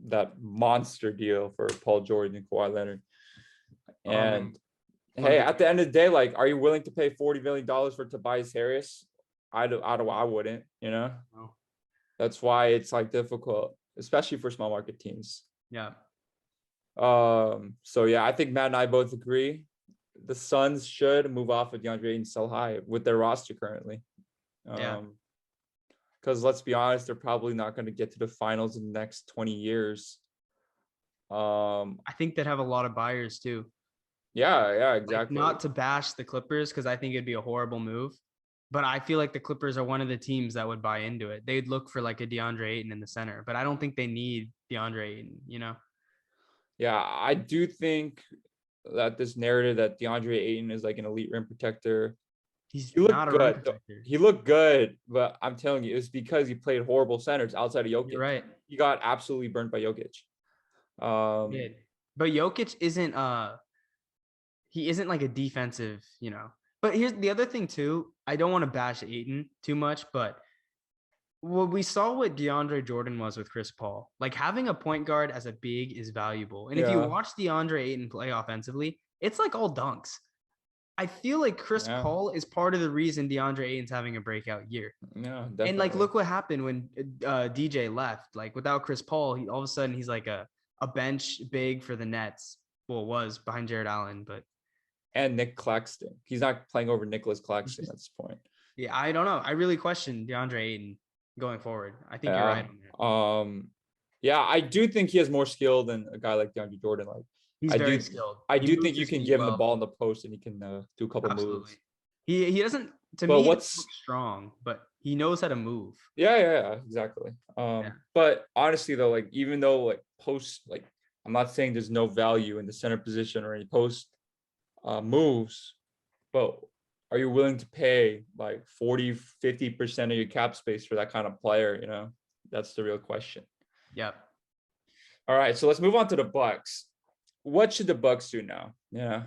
that monster deal for Paul George and Kawhi Leonard. And hey, at the end of the day, like, are you willing to pay $40 million for Tobias Harris? I wouldn't, you know.
No.
That's why it's like difficult, especially for small market teams.
Yeah.
So yeah, I think Matt and I both agree. The Suns should move off of DeAndre Ayton so high with their roster currently. Because let's be honest, they're probably not going to get to the finals in the next 20 years.
I think they'd have a lot of buyers too.
Yeah, exactly.
Like, not to bash the Clippers because I think it'd be a horrible move. But I feel like the Clippers are one of the teams that would buy into it. They'd look for like a DeAndre Ayton in the center, but I don't think they need DeAndre Ayton, you know?
Yeah, I do think that this narrative that DeAndre Ayton is like an elite rim protector.
He not a rim protector.
He looked good, but I'm telling you, it's because he played horrible centers outside of Jokic.
You're right.
He got absolutely burnt by Jokic.
He did. But Jokic isn't he isn't like a defensive, you know. But here's the other thing too. I don't want to bash Ayton too much, but we saw what DeAndre Jordan was with Chris Paul. Like having a point guard as a big is valuable. And if you watch DeAndre Ayton play offensively, it's like all dunks. I feel like Chris Paul is part of the reason DeAndre Ayton's having a breakout year.
Yeah, definitely.
And like, look what happened when DJ left. Like without Chris Paul, all of a sudden he's like a bench big for the Nets. Well, it was behind Jared Allen, but.
And Nick Claxton. He's not playing over Nicholas Claxton at this point.
Yeah, I don't know. I really question DeAndre Ayton going forward. I think you're right on that.
Yeah, I do think he has more skill than a guy like DeAndre Jordan. Like
He's very skilled.
I
He
do
moves
think you
his
can
feet
give him the
well.
ball in the post and he can do a couple
Absolutely.
moves.
He doesn't, to
But
me, he doesn't look strong, but he knows how to move.
Yeah, exactly. But honestly though, like even though like post, like I'm not saying there's no value in the center position or any post moves, but are you willing to pay like 40-50% of your cap space for that kind of player? You know, that's the real question.
Yep.
All right, so let's move on to the Bucks. What should the Bucks do now? Yeah.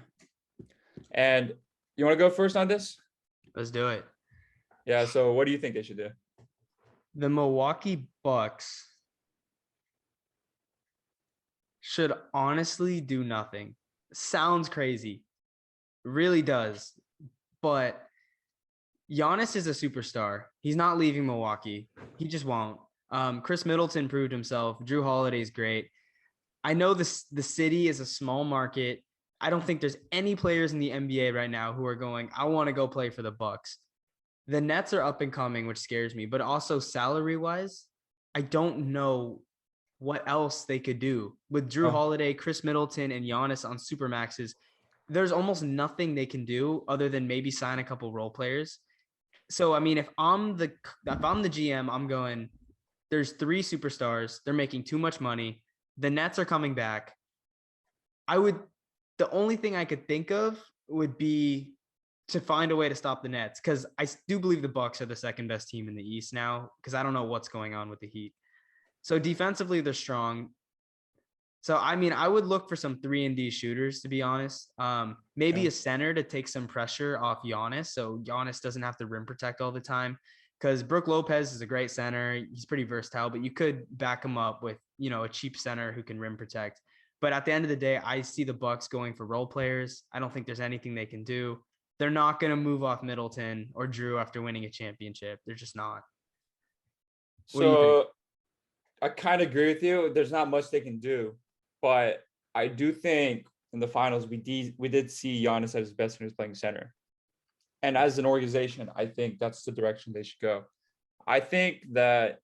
And you want to go first on this?
Let's do it.
Yeah, so what do you think they should do?
The Milwaukee Bucks should honestly do nothing. Sounds crazy. Really does. But Giannis is a superstar. He's not leaving Milwaukee. He just won't. Chris Middleton proved himself. Drew Holiday's great. I know the city is a small market. I don't think there's any players in the NBA right now who are going, I want to go play for the Bucks. The Nets are up and coming, which scares me, but also salary-wise, I don't know what else they could do. With Drew Holiday, Chris Middleton, and Giannis on Supermaxes, there's almost nothing they can do other than maybe sign a couple role players. So, I mean, if I'm the GM, I'm going, there's 3 superstars. They're making too much money. The Nets are coming back. The only thing I could think of would be to find a way to stop the Nets, because I do believe the Bucks are the second best team in the East now, because I don't know what's going on with the Heat. So defensively, they're strong. So, I mean, I would look for some 3-and-D shooters, to be honest. Maybe a center to take some pressure off Giannis, so Giannis doesn't have to rim protect all the time, because Brook Lopez is a great center. He's pretty versatile, but you could back him up with, a cheap center who can rim protect. But at the end of the day, I see the Bucks going for role players. I don't think there's anything they can do. They're not going to move off Middleton or Drew after winning a championship. They're just not. What do you think?
I kind of agree with you. There's not much they can do, but I do think in the finals we did see Giannis at his best when he was playing center. And as an organization, I think that's the direction they should go. I think that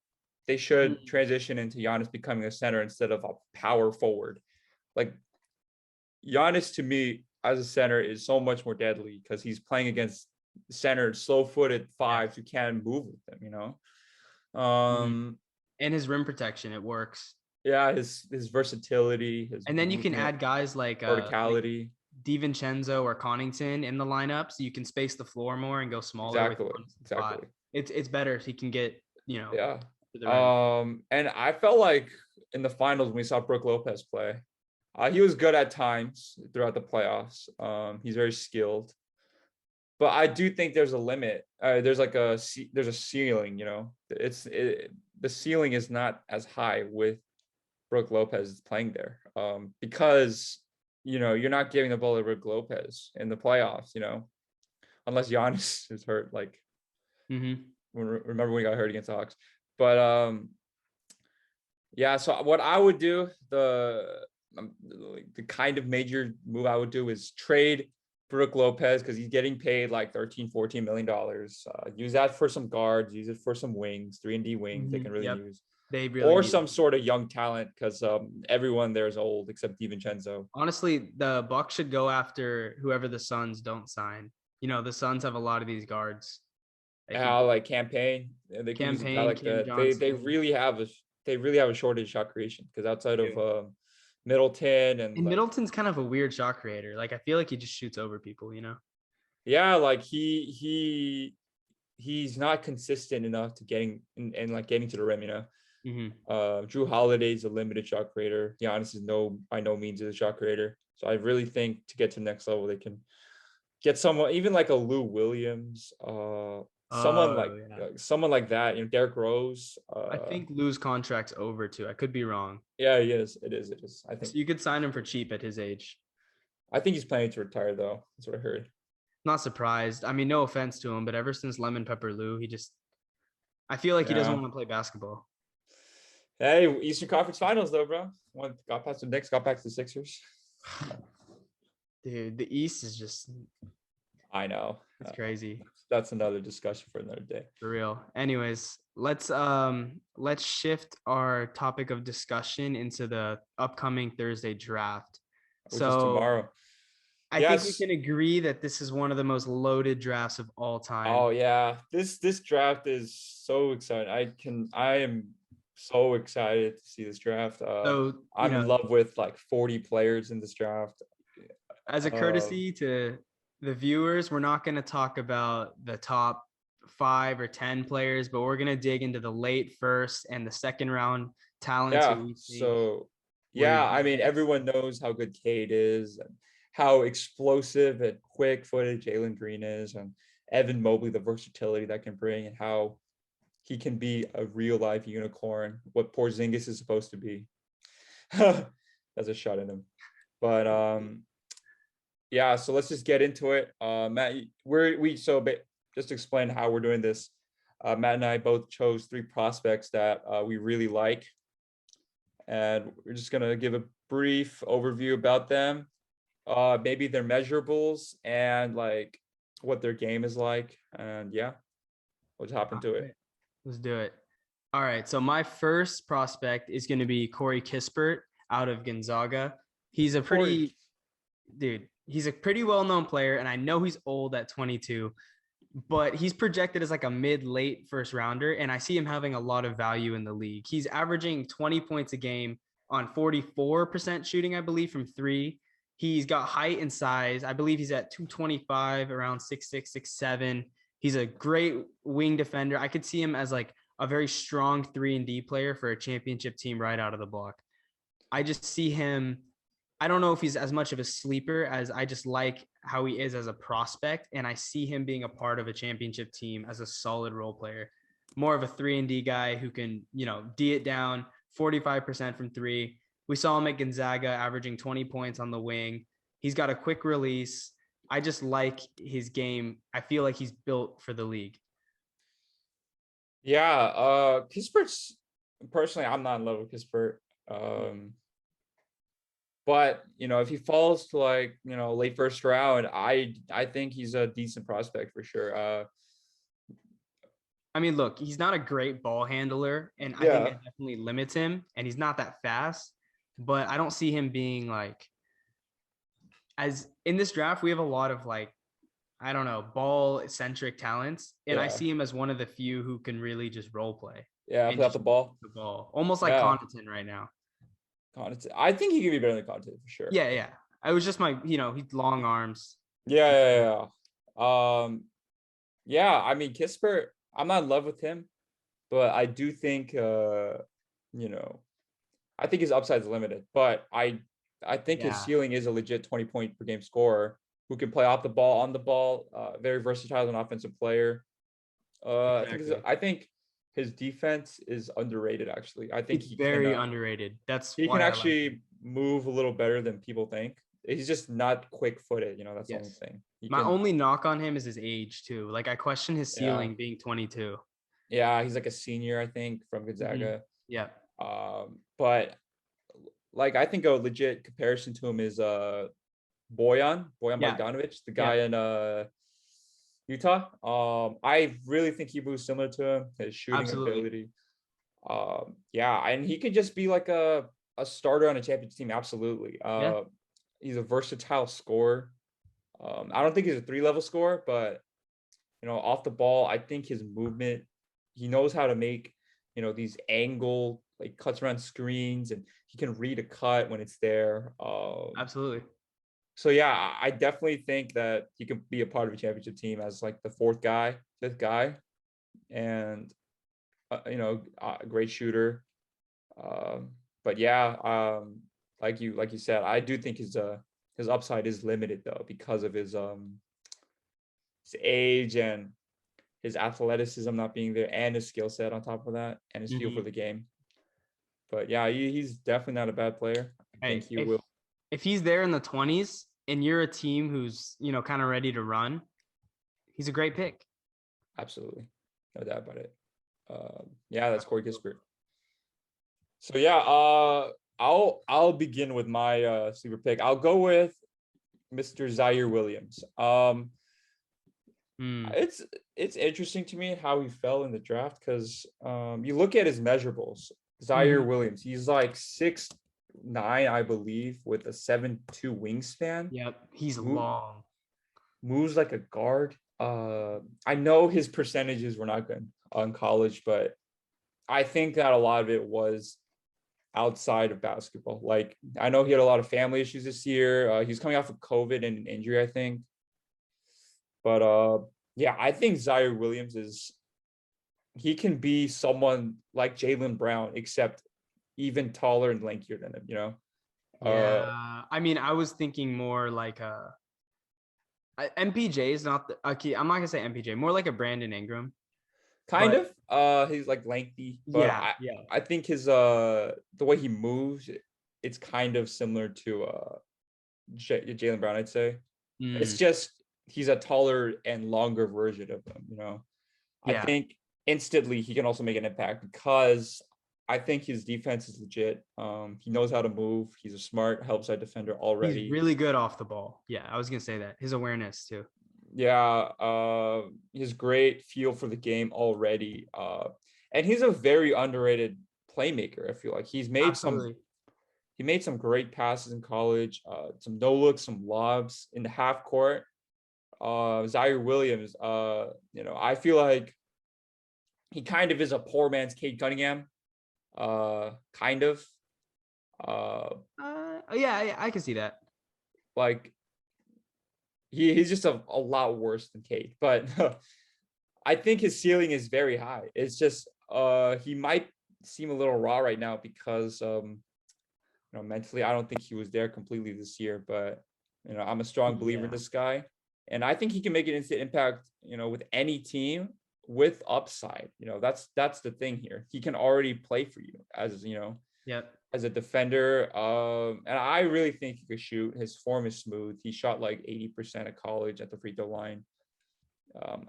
they should transition into Giannis becoming a center instead of a power forward. Like Giannis, to me, as a center, is so much more deadly because he's playing against centered, slow-footed fives who can move with them,
And his rim protection, it works.
Yeah, his versatility,
and then you can add guys like
verticality,
DiVincenzo or Connaughton in the lineup, so you can space the floor more and go smaller.
Exactly.
It's better if he can get
Yeah. And I felt like in the finals when we saw Brook Lopez play, he was good at times throughout the playoffs. He's very skilled, but I do think there's a limit. There's a ceiling. The ceiling is not as high with Brook Lopez playing there, because you're not giving the ball to Brook Lopez in the playoffs. Unless Giannis is hurt. Like, remember when he got hurt against the Hawks? But yeah. So what I would do, the kind of major move I would do is trade Brook Lopez because he's getting paid like $13-14 million. Use that for some guards, use it for some wings, 3-and-D wings they can really use. Or some sort of young talent because everyone there is old except DiVincenzo.
Honestly, the Bucks should go after whoever the Suns don't sign. The Suns have a lot of these guards.
Like Campaign. They can use a guy like that. They really have a shortage of shot creation because outside of Middleton and
Middleton's kind of a weird shot creator. Like I feel like he just shoots over people,
Yeah, like he's not consistent enough to getting to the rim, Drew Holiday's a limited shot creator. Giannis is by no means a shot creator. So I really think to get to the next level, they can get someone, even like a Lou Williams, someone like that, Derrick Rose.
I think Lou's contract's over too. I could be wrong.
Yeah, he is. It is. I think
so you could sign him for cheap at his age.
I think he's planning to retire though. That's what I heard.
Not surprised. I mean, no offense to him, but ever since Lemon Pepper Lou, I feel like he doesn't want to play basketball.
Hey, Eastern Conference Finals though, bro. Got past the Knicks, got back to the Sixers.
Dude, the East is just.
I know.
It's crazy.
That's another discussion for another day.
For real. Anyways, let's shift our topic of discussion into the upcoming Thursday draft.
which is
So
tomorrow.
I think we
Yes.
can agree that this is one of the most loaded drafts of all time.
Oh yeah, this draft is so exciting. I am so excited to see this draft.
So,
I'm in love with like 40 players in this draft.
as a
Uh,
courtesy to the viewers, we're not going to talk about the top 5 or 10 players, but we're going to dig into the late first and the second round talents who
yeah,
we think
so
would
yeah,
be
I mean
next.
everyone knows how good Cade is and how explosive and quick-footed Jalen Green is, and Evan Mobley, the versatility that can bring, and how he can be a real life unicorn, what Porzingis is supposed to be. That's a shot at him. But yeah, so let's just get into it. Matt, just to explain how we're doing this. Matt and I both chose 3 prospects that we really like, and we're just gonna give a brief overview about them, maybe their measurables and like what their game is like, and yeah, we'll just hop
All
into it.
right, let's do it. All right. So my first prospect is going to be Corey Kispert out of Gonzaga. He's a
Corey,
pretty dude. He's a pretty well-known player, and I know he's old at 22, but he's projected as like a mid-late first rounder, and I see him having a lot of value in the league. He's averaging 20 points a game on 44% shooting, I believe, from 3. He's got height and size. I believe he's at 225, around 6'6", 6'7". He's a great wing defender. I could see him as like a very strong 3-and-D player for a championship team right out of the block. I just see him. I don't know if he's as much of a sleeper as I just like how he is as a prospect. And I see him being a part of a championship team as a solid role player, more of a 3-and-D guy who can, D it down 45% from 3. We saw him at Gonzaga averaging 20 points on the wing. He's got a quick release. I just like his game. I feel like he's built for the league.
yeah, Kispert's personally, I'm not in love with Kispert. But if he falls to like late first round, I think he's a decent prospect for sure.
I mean, look, he's not a great ball handler, and I think
Yeah,
that definitely limits him, and he's not that fast, but I don't see him being like, as in this draft, we have a lot of like, I don't know, ball centric talents, and I
yeah,
see him as one of the few who can really just role play
yeah.
and
Play off
just
the ball.
the ball, almost like
Yeah,
Connaughton right now.
Connaughton. I think he could be better than Connaughton for sure.
Yeah, yeah. I was just he's long arms.
Yeah, yeah, yeah. Yeah. I mean, Kispert. I'm not in love with him, but I do think you know, I think his upside is limited. But I think his
Yeah,
ceiling is a legit 20-point per game scorer who can play off the ball, on the ball. Very versatile as an offensive player.
exactly.
I think his defense is underrated. Actually, I think
It's very
uh,
underrated. That's
he can
why I like him.
actually move a little better than people think. He's just not quick-footed. That's the only
Yes.
thing. He
My
can,
only knock on him is his age too. Like I question his
yeah,
ceiling being 22.
yeah. He's like a senior, I think, from
Mm-hmm.
Gonzaga.
Yeah.
But like I think a legit comparison to him is Boyan
Yeah.
Bogdanovic, the
Yeah.
guy in Utah. I really think he moves similar to him. His shooting
Absolutely.
ability. Yeah, and he could just be like a starter on a championship team. Absolutely.
Yeah.
He's a versatile scorer. I don't think he's a 3-level scorer, but off the ball, I think his movement, he knows how to make these angle like cuts around screens, and he can read a cut when it's there.
Absolutely.
So yeah, I definitely think that he could be a part of a championship team as like the 5th guy, and a great shooter. But yeah, like you said, I do think his upside is limited though because of his age and his athleticism not being there, and his skill set on top of that, and his feel for
Mm-hmm.
the game. But yeah, he's definitely not a bad player. I think
Hey,
he
if
will.
if he's there in the 20s and you're a team who's kind of ready to run, he's a great pick.
Absolutely, no doubt about it. Yeah, that's Corey Kispert. So yeah, I'll begin with my sleeper pick. I'll go with Mr. Zaire Williams.
Mm.
It's interesting to me how he fell in the draft because you look at his measurables. Zaire
Mm-hmm.
Williams, he's like I believe, with a 7'2" wingspan.
Yep, he's
Mo-
long.
Moves like a guard. I know his percentages were not good on college, but I think that a lot of it was outside of basketball. Like, I know he had a lot of family issues this year. He's coming off of COVID and an injury, I think. But yeah, I think Zaire Williams he can be someone like Jaylen Brown, except even taller and lankier than him, you know?
Yeah, I mean, I was thinking more like MPJ is not the okay. I'm not gonna say MPJ, more like a Brandon Ingram.
Kind
But
of. He's like lengthy, but
yeah.
I think his the way he moves, it's kind of similar to Jaylen Brown, I'd say. It's
Mm,
just he's a taller and longer version of him, you know. I
yeah,
think instantly he can also make an impact because I think his defense is legit. He knows how to move. He's a smart help side defender
he's
already.
really good off the ball. Yeah, I was gonna say that. His awareness too.
Yeah, he's great feel for the game already. And he's a very underrated playmaker. I feel like
Absolutely.
he made some great passes in college, some no looks, some lobs in the half court. Zaire Williams, I feel like he kind of is a poor man's Cade Cunningham. Kind of.
Yeah, I can see that.
Like he's just a lot worse than Cade, but I think his ceiling is very high. It's just he might seem a little raw right now because mentally I don't think he was there completely this year, but I'm a strong believer in
Yeah,
this guy, and I think he can make an instant impact, with any team with upside. That's the thing here. He can already play for you
yep.
as a defender. And I really think he could shoot. His form is smooth. He shot like 80% of college at the free throw line.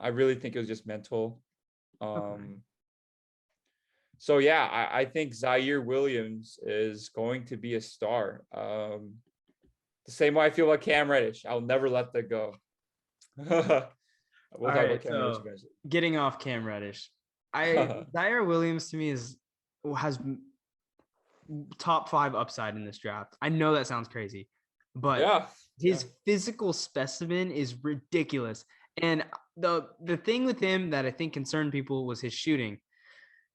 I really think it was just mental.
Okay.
So yeah, I think Zaire Williams is going to be a star. The same way I feel about Cam Reddish. I'll never let that go. We'll
All
talk about
right.
Cam Reddish
So
eventually.
getting off Cam Reddish, Zaire Williams to me has top 5 upside in this draft. I know that sounds crazy, but
Yeah. Yeah.
his physical specimen is ridiculous. And the thing with him that I think concerned people was his shooting.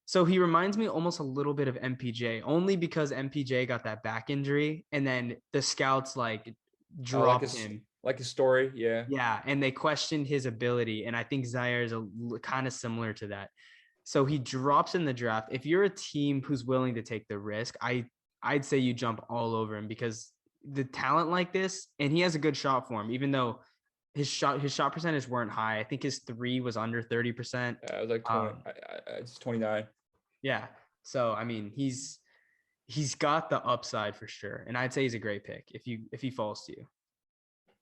So he reminds me almost a little bit of MPJ, only because MPJ got that back injury, and then the scouts like dropped him.
Like a story. Yeah.
Yeah, and they questioned his ability, and I think Zaire is kind of similar to that. So he drops in the draft. If you're a team who's willing to take the risk, I'd say you jump all over him because the talent like this, and he has a good shot for him, even though his shot percentage weren't high. I think his three was under 30%.
Yeah, it was like 20. It's 29.
Yeah. So I mean, he's got the upside for sure, and I'd say he's a great pick if he falls to you.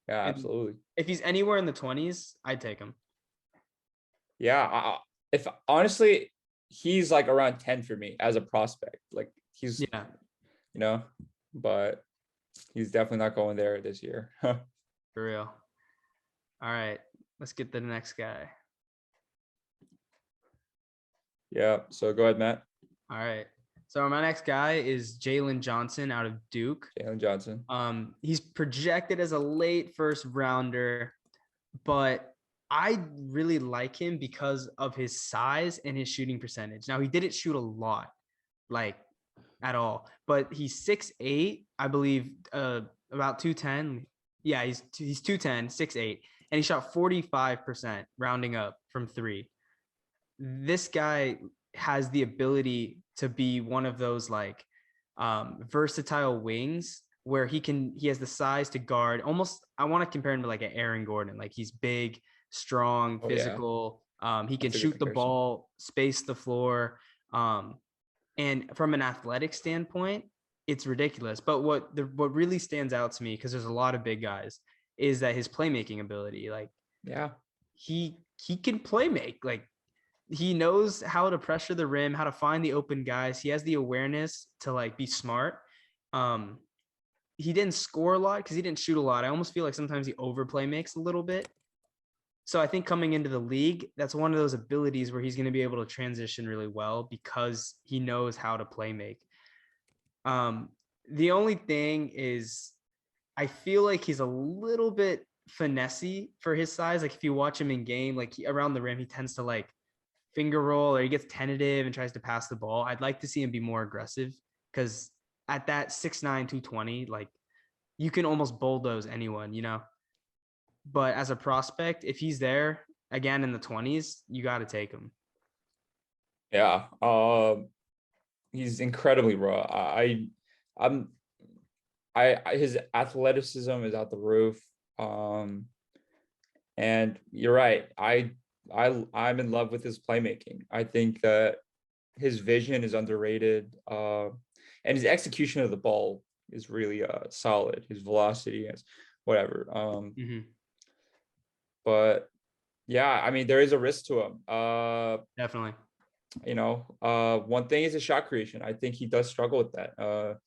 Yeah,
And
absolutely.
if he's anywhere in the 20s, I'd take him.
Yeah, if honestly, he's like around 10 for me as a prospect. Like he's,
Yeah,
but he's definitely not going there this year.
for real. All right, let's get to the next guy.
Yeah, so go ahead, Matt.
All right. So my next guy is Jalen Johnson out of Duke.
Jalen Johnson.
He's projected as a late first rounder, but I really like him because of his size and his shooting percentage. Now he didn't shoot a lot, like at all, but he's 6'8", I believe, about 210. Yeah, he's 210, 6'8", and he shot 45% rounding up from three. This guy has the ability to be one of those like versatile wings where he has the size to guard almost. I want to compare him to like an Aaron Gordon. Like he's big, strong, physical. He can shoot the ball, space the floor. And from an athletic standpoint, it's ridiculous. But what really stands out to me, because there's a lot of big guys, is that his playmaking ability. Like,
yeah,
he can play make. Like, he knows how to pressure the rim, how to find the open guys. He has the awareness to like be smart. He didn't score a lot because he didn't shoot a lot. I almost feel like sometimes he overplay makes a little bit. So I think coming into the league, that's one of those abilities where he's going to be able to transition really well because he knows how to play make. The only thing is, I feel like he's a little bit finessey for his size. Like if you watch him in game, like around the rim, he tends to like finger roll or he gets tentative and tries to pass the ball. I'd like to see him be more aggressive because at that 6'9", 220, like you can almost bulldoze anyone, you know. But as a prospect, if he's there again in the 20s, you got to take him.
Yeah. He's incredibly raw. I'm his athleticism is out the roof. And you're right. I'm in love with his playmaking. I think that his vision is underrated. And his execution of the ball is really solid. His velocity is whatever. But yeah, I mean, there is a risk to him.
Definitely.
One thing is his shot creation. I think he does struggle with that.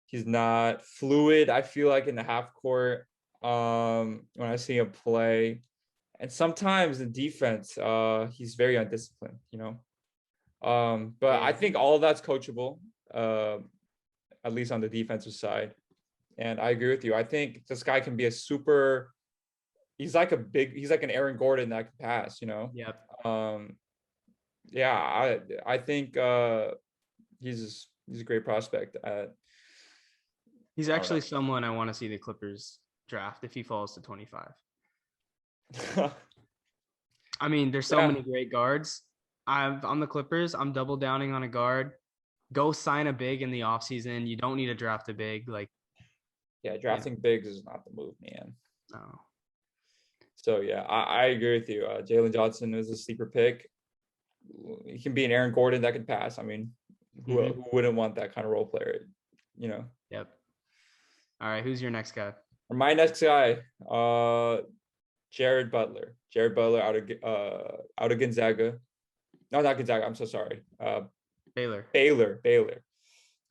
He's not fluid, I feel like, in the half court when I see him play. And sometimes in defense, he's very undisciplined, But I think all of that's coachable, at least on the defensive side. And I agree with you. I think this guy can be he's like an Aaron Gordon that can pass,
Yep.
Yeah, I think he's a great prospect.
He's actually someone I want to see the Clippers draft if he falls to 25. I mean, there's so many great guards. On the Clippers, I'm double downing on a guard. Go sign a big in the offseason. You don't need to draft a big.
Drafting bigs is not the move, man.
No.
So yeah, I agree with you. Jalen Johnson is a sleeper pick. He can be an Aaron Gordon that can pass. I mean, who wouldn't want that kind of role player?
Yep. All right, who's your next guy?
My next guy, Jared Butler. Jared Butler out of Gonzaga. No, not Gonzaga. I'm so sorry.
Baylor.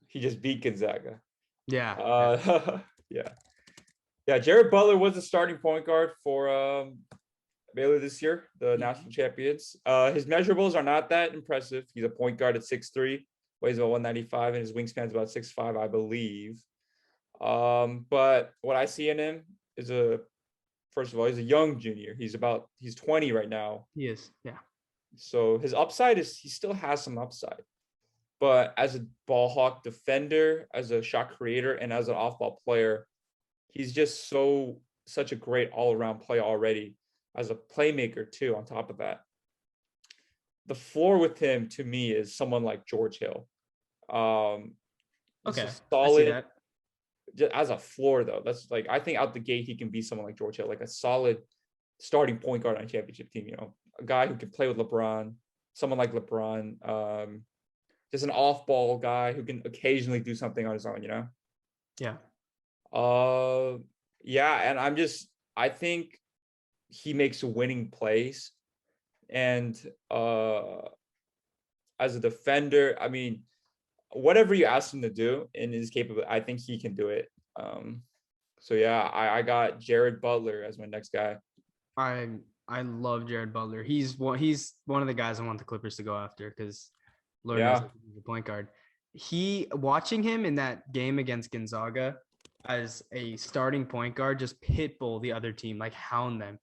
He just beat Gonzaga.
Yeah.
Yeah. Jared Butler was the starting point guard for Baylor this year, the national champions. His measurables are not that impressive. He's a point guard at 6'3", weighs about 195, and his wingspan is about 6'5", I believe. But what I see in him is first of all, he's a young junior. He's 20 right now.
He is, yeah.
So his upside he still has some upside. But as a ball hawk defender, as a shot creator, and as an off-ball player, he's just such a great all-around player already. As a playmaker too, on top of that. The floor with him, to me, is someone like George Hill.
Okay.
Solid. Just as a floor, though, that's like, I think out the gate he can be someone like George Hill, like a solid starting point guard on a championship team. A guy who can play with LeBron, someone like LeBron. Just an off-ball guy who can occasionally do something on his own.
Yeah.
And I think he makes winning plays, and as a defender, I mean, whatever you ask him to do and is capable, I think he can do it. So yeah, I got Jared Butler as my next guy.
I love Jared Butler. He's one of the guys I want the Clippers to go after because Lord knows he's a point guard. Watching him in that game against Gonzaga as a starting point guard, just pitbull the other team, like hound them.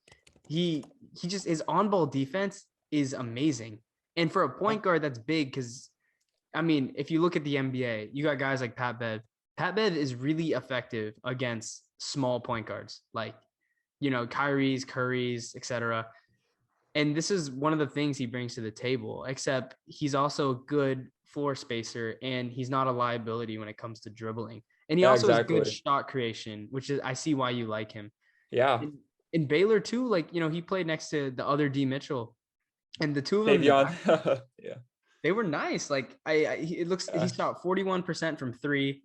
He just, his on-ball defense is amazing. And for a point guard that's big, because I mean, if you look at the NBA, you got guys like Pat Bev. Pat Bev is really effective against small point guards, like, Kyrie's, Curry's, etc. And this is one of the things he brings to the table, except he's also a good floor spacer and he's not a liability when it comes to dribbling. And he also has good shot creation, which is, I see why you like him.
Yeah.
In Baylor too, like, he played next to the other D Mitchell, and the two of them, they were nice. Like he shot 41% from three.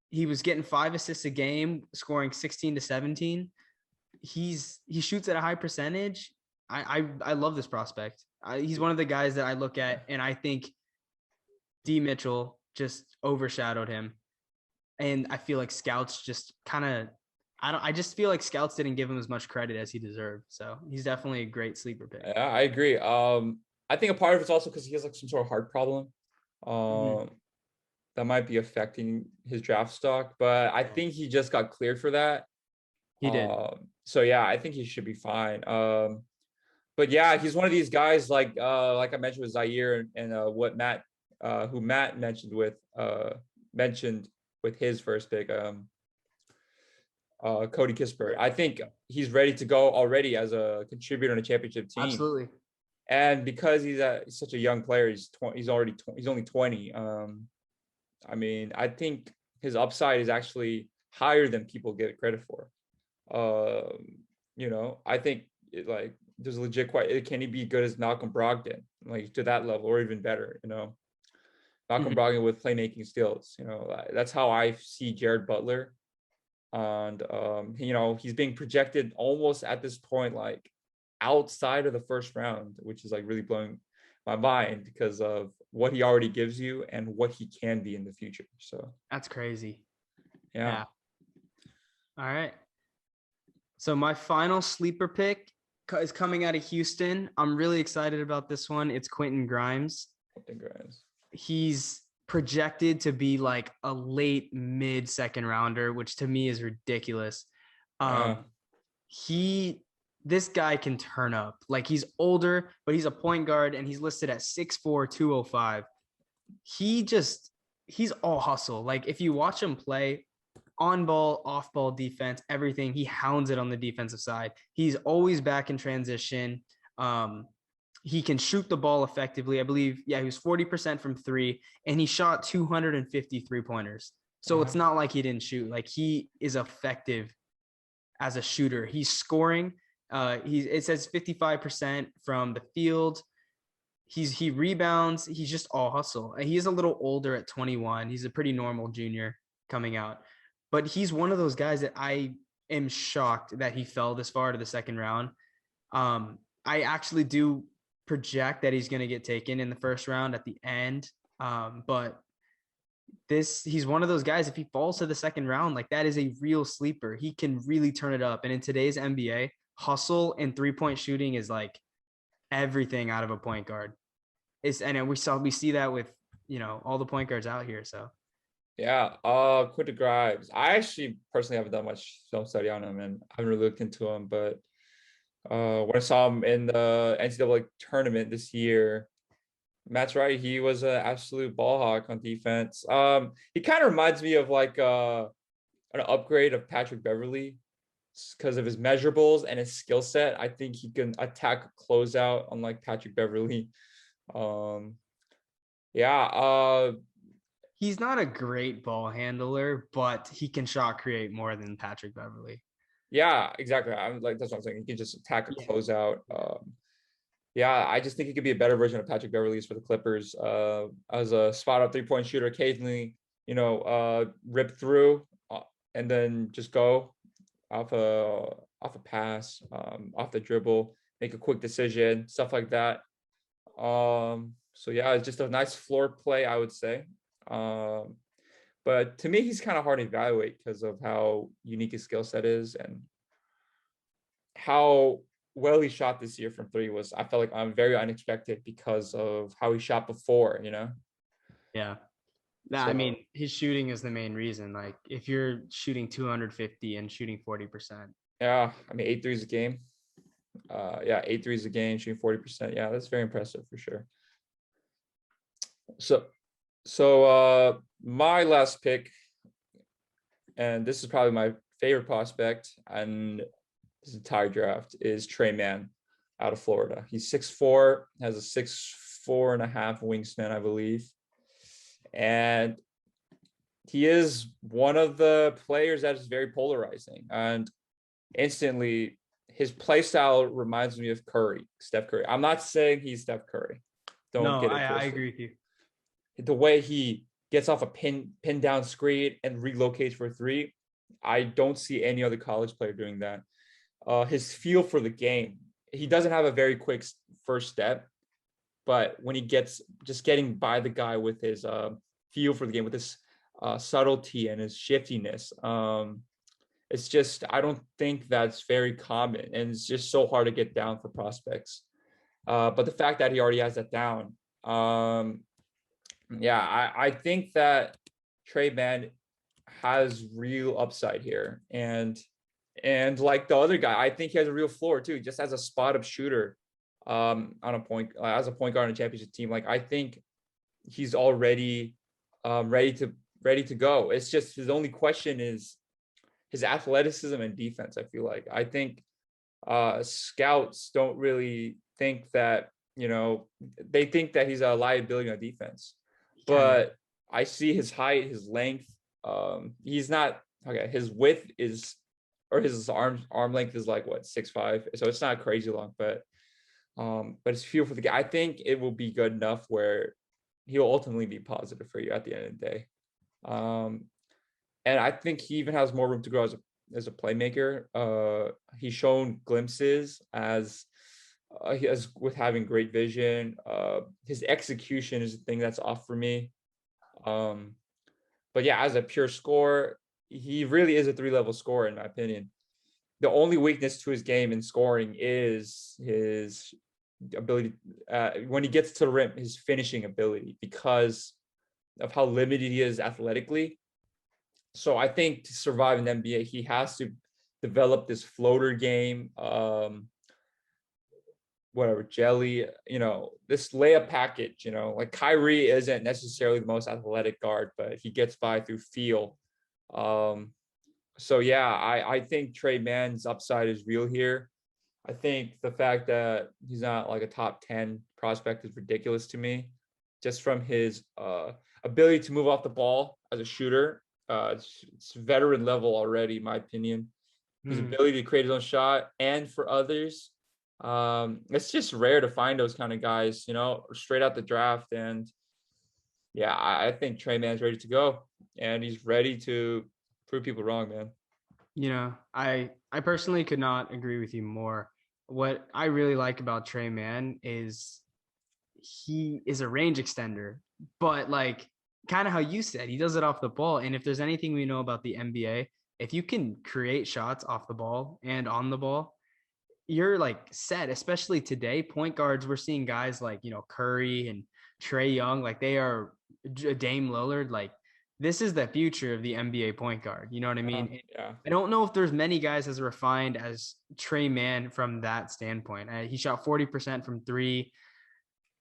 He was getting 5 assists a game, scoring 16 to 17. He shoots at a high percentage. I love this prospect. He's one of the guys that I look at, and I think D Mitchell just overshadowed him. And I feel like scouts just I just feel like scouts didn't give him as much credit as he deserved. So he's definitely a great sleeper pick.
Yeah, I agree. I think a part of it's also because he has like some sort of heart problem. that might be affecting his draft stock, but I think he just got cleared for that.
He did.
So yeah, I think he should be fine. But yeah, he's one of these guys like I mentioned with Zaire and what Matt mentioned with his first pick, Cody Kispert. I think he's ready to go already as a contributor on a championship team.
Absolutely.
And because he's such a young player, he's only 20. I mean, I think his upside is actually higher than people give credit for. I think there's legit can he be good as Malcolm Brogdon, like to that level or even better? Malcolm Brogdon with playmaking skills. That's how I see Jared Butler. And he's being projected almost at this point like outside of the first round, which is like really blowing my mind because of what he already gives you and what he can be in the future. So
that's crazy.
Yeah.
All right. So my final sleeper pick is coming out of Houston. I'm really excited about this one. It's Quentin Grimes. He's projected to be like a late mid second rounder, which to me is ridiculous. This guy can turn up. Like, he's older, but he's a point guard and he's listed at 6'4", 205. He's all hustle. Like, if you watch him play, on ball, off ball defense, everything, he hounds it on the defensive side. He's always back in transition. He can shoot the ball effectively. I believe, he was 40% from three, and he shot 250 3-pointers. So it's not like he didn't shoot. Like, he is effective as a shooter. He's scoring. It says 55% from the field. He rebounds. He's just all hustle. And he is a little older at 21. He's a pretty normal junior coming out. But he's one of those guys that I am shocked that he fell this far to the second round. I actually do project that he's going to get taken in the first round at the end. But he's one of those guys, if he falls to the second round, like, that is a real sleeper. He can really turn it up. And in today's NBA, hustle and 3-point shooting is like everything out of a point guard. And we see that with, all the point guards out here. So
yeah, Quentin Grimes. I actually personally haven't done much film study on him and I haven't really looked into him, but when I saw him in the NCAA tournament this year, Matt's right. He was an absolute ball hawk on defense. He kind of reminds me of like an upgrade of Patrick Beverley because of his measurables and his skill set. I think he can attack a closeout unlike Patrick Beverley.
He's not a great ball handler, but he can shot create more than Patrick Beverley.
Yeah, exactly. I'm like, that's what I'm saying. He can just attack a closeout. I just think he could be a better version of Patrick Beverley for the Clippers. As a spot up 3-point shooter, occasionally, rip through and then just go off a pass, off the dribble, make a quick decision, stuff like that. It's just a nice floor play, I would say. But to me, he's kind of hard to evaluate because of how unique his skill set is and how well he shot this year from three I felt like very unexpected because of how he shot before,
Yeah. I mean, his shooting is the main reason. Like, if you're shooting 250 and shooting 40%.
Yeah. I mean, 8 threes a game. 8 threes a game, shooting 40%. Yeah, that's very impressive for sure. So my last pick, and this is probably my favorite prospect and this entire draft, is Trey Mann out of Florida. He's 6'4", has a 6'4.5" wingspan, I believe. And he is one of the players that is very polarizing. And instantly, his play style reminds me of Steph Curry. I'm not saying he's Steph Curry.
I agree with you.
The way he gets off a pin down screen and relocates for three, I don't see any other college player doing that. His feel for the game, he doesn't have a very quick first step, but when he getting by the guy with his feel for the game, with his subtlety and his shiftiness, it's just, I don't think that's very common, and it's just so hard to get down for prospects. But the fact that he already has that down, I think that Trey Mann has real upside here. And like the other guy, I think he has a real floor too, just as a spot up shooter on a point as a point guard on a championship team. Like I think he's already ready to go. It's just his only question is his athleticism and defense. I feel like I think scouts don't really think that, they think that he's a liability on defense, but I see his height, his length. He's not okay. His width is, or his arm length is like what, 6'5", so it's not crazy long, but it's feel for the game. I think it will be good enough where he'll ultimately be positive for you at the end of the day. And I think he even has more room to grow as a playmaker. He's shown glimpses as with having great vision. His execution is the thing that's off for me. But yeah, as a pure scorer, he really is a 3-level scorer in my opinion. The only weakness to his game in scoring is his ability when he gets to the rim, his finishing ability, because of how limited he is athletically. So I think to survive in the NBA, he has to develop this floater game, jelly, this layup package, like Kyrie isn't necessarily the most athletic guard, but he gets by through feel. So yeah, I think Trey Mann's upside is real here. I think the fact that he's not like a top 10 prospect is ridiculous to me, just from his ability to move off the ball as a shooter. It's veteran level already, in my opinion. His ability to create his own shot and for others. It's just rare to find those kind of guys, straight out the draft. And yeah, I think Trey Mann's ready to go, and he's ready to prove people wrong, man.
I personally could not agree with you more. What I really like about Trey Mann is he is a range extender, but like kind of how you said, he does it off the ball. And if there's anything we know about the NBA, if you can create shots off the ball and on the ball, you're like set. Especially today, point guards, we're seeing guys like, Curry and Trae Young, like they are Dame Lillard, like this is the future of the NBA point guard. You know what I mean?
Yeah.
I don't know if there's many guys as refined as Trey Mann from that standpoint. He shot 40% from three.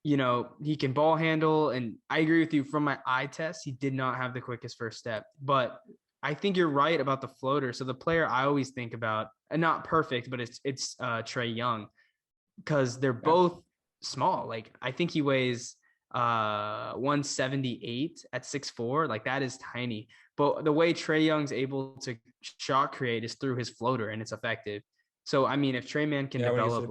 He can ball handle, and I agree with you. From my eye test, he did not have the quickest first step, but I think you're right about the floater. So the player I always think about, and not perfect, but it's Trae Young, because they're both small. Like I think he weighs 178 at 6'4". Like that is tiny. But the way Trae Young's able to shot create is through his floater, and it's effective. So I mean, if Trey Mann can develop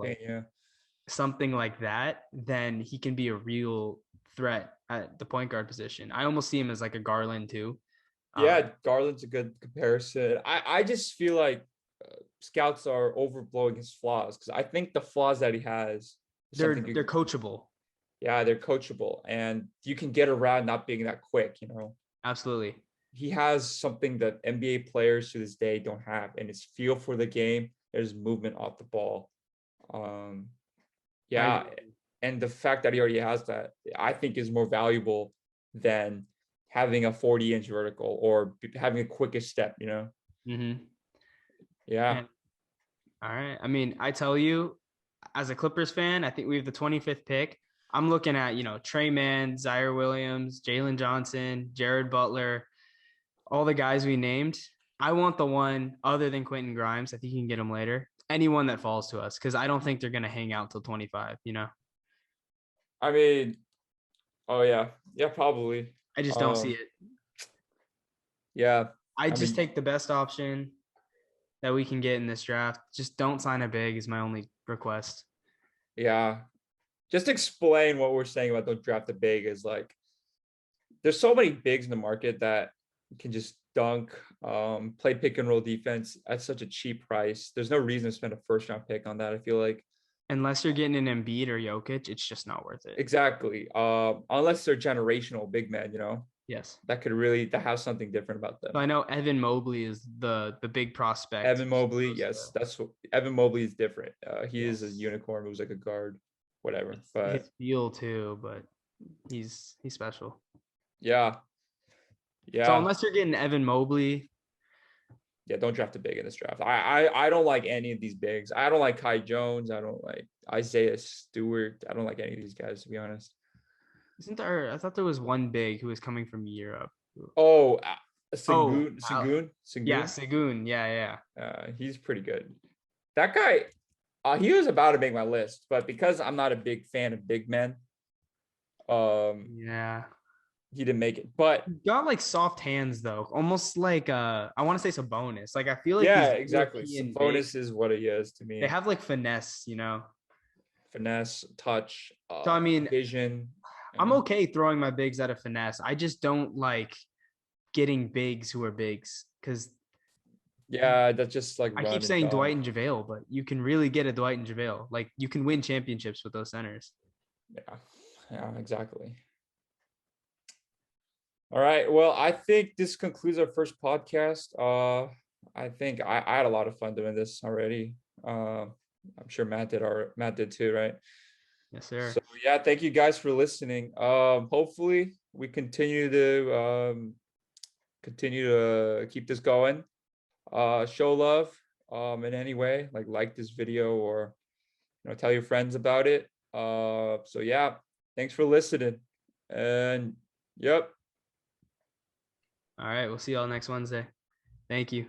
something like that, then he can be a real threat at the point guard position. I almost see him as like a Garland too.
Yeah, Garland's a good comparison. I just feel like scouts are overblowing his flaws, because I think the flaws that he has,
they're coachable.
Yeah, they're coachable, and you can get around not being that quick.
Absolutely.
He has something that NBA players to this day don't have, and it's feel for the game. There's movement off the ball. Yeah, and the fact that he already has that, I think, is more valuable than having a 40-inch vertical or having a quickest step, Yeah.
And, all right. I mean, I tell you, as a Clippers fan, I think we have the 25th pick. I'm looking at, Trey Mann, Zaire Williams, Jalen Johnson, Jared Butler, all the guys we named. I want the one other than Quentin Grimes. I think you can get him later. Anyone that falls to us, because I don't think they're going to hang out till 25,
I mean, oh, yeah. Yeah, probably.
I just don't see it.
Yeah.
I just take the best option that we can get in this draft. Just don't sign a big is my only request.
Yeah. Just explain what we're saying about don't draft a big is like, there's so many bigs in the market that can just dunk, play pick and roll defense at such a cheap price. There's no reason to spend a first round pick on that, I feel like.
Unless you're getting an Embiid or Jokic, it's just not worth it.
Exactly. Unless they're generational big men,
Yes.
That have something different about them.
So I know Evan Mobley is the big prospect.
Evan Mobley, yes, that's what Evan Mobley is different. He is a unicorn who's like a guard, whatever. But
his feel too, but he's special.
Yeah. Yeah.
So unless you're getting Evan Mobley,
yeah, don't draft a big in this draft. I don't like any of these bigs. I don't like Kai Jones. I don't like Isaiah Stewart. I don't like any of these guys, to be honest.
isn't there? I thought there was one big who was coming from Europe.
Oh,
Oh,
Sengun.
yeah, Segun. Yeah,
He's pretty good. That guy, he was about to make my list, but because I'm not a big fan of big men,
yeah.
he didn't make it. But
Got like soft hands though, almost like I want to say Sabonis. Like I feel like
yeah,
these
exactly.
European
Sabonis
bigs,
is what he is to me.
they have like finesse, you know.
Finesse, touch,
So I mean,
vision.
I'm okay throwing my bigs at a finesse. I just don't like getting bigs who are bigs because
Yeah, that's just like
I
run
keep
and
saying
dunk.
Dwight and JaVale, but you can really get a Dwight and JaVale. Like you can win championships with those centers.
Yeah, exactly. All right. Well, I think this concludes our first podcast. I think I had a lot of fun doing this already. I'm sure Matt did too, right?
Yes, sir.
So yeah, thank you guys for listening. Hopefully we continue to keep this going. Show love in any way, like this video or tell your friends about it. So yeah, thanks for listening. And yep.
All right, we'll see y'all next Wednesday. Thank you.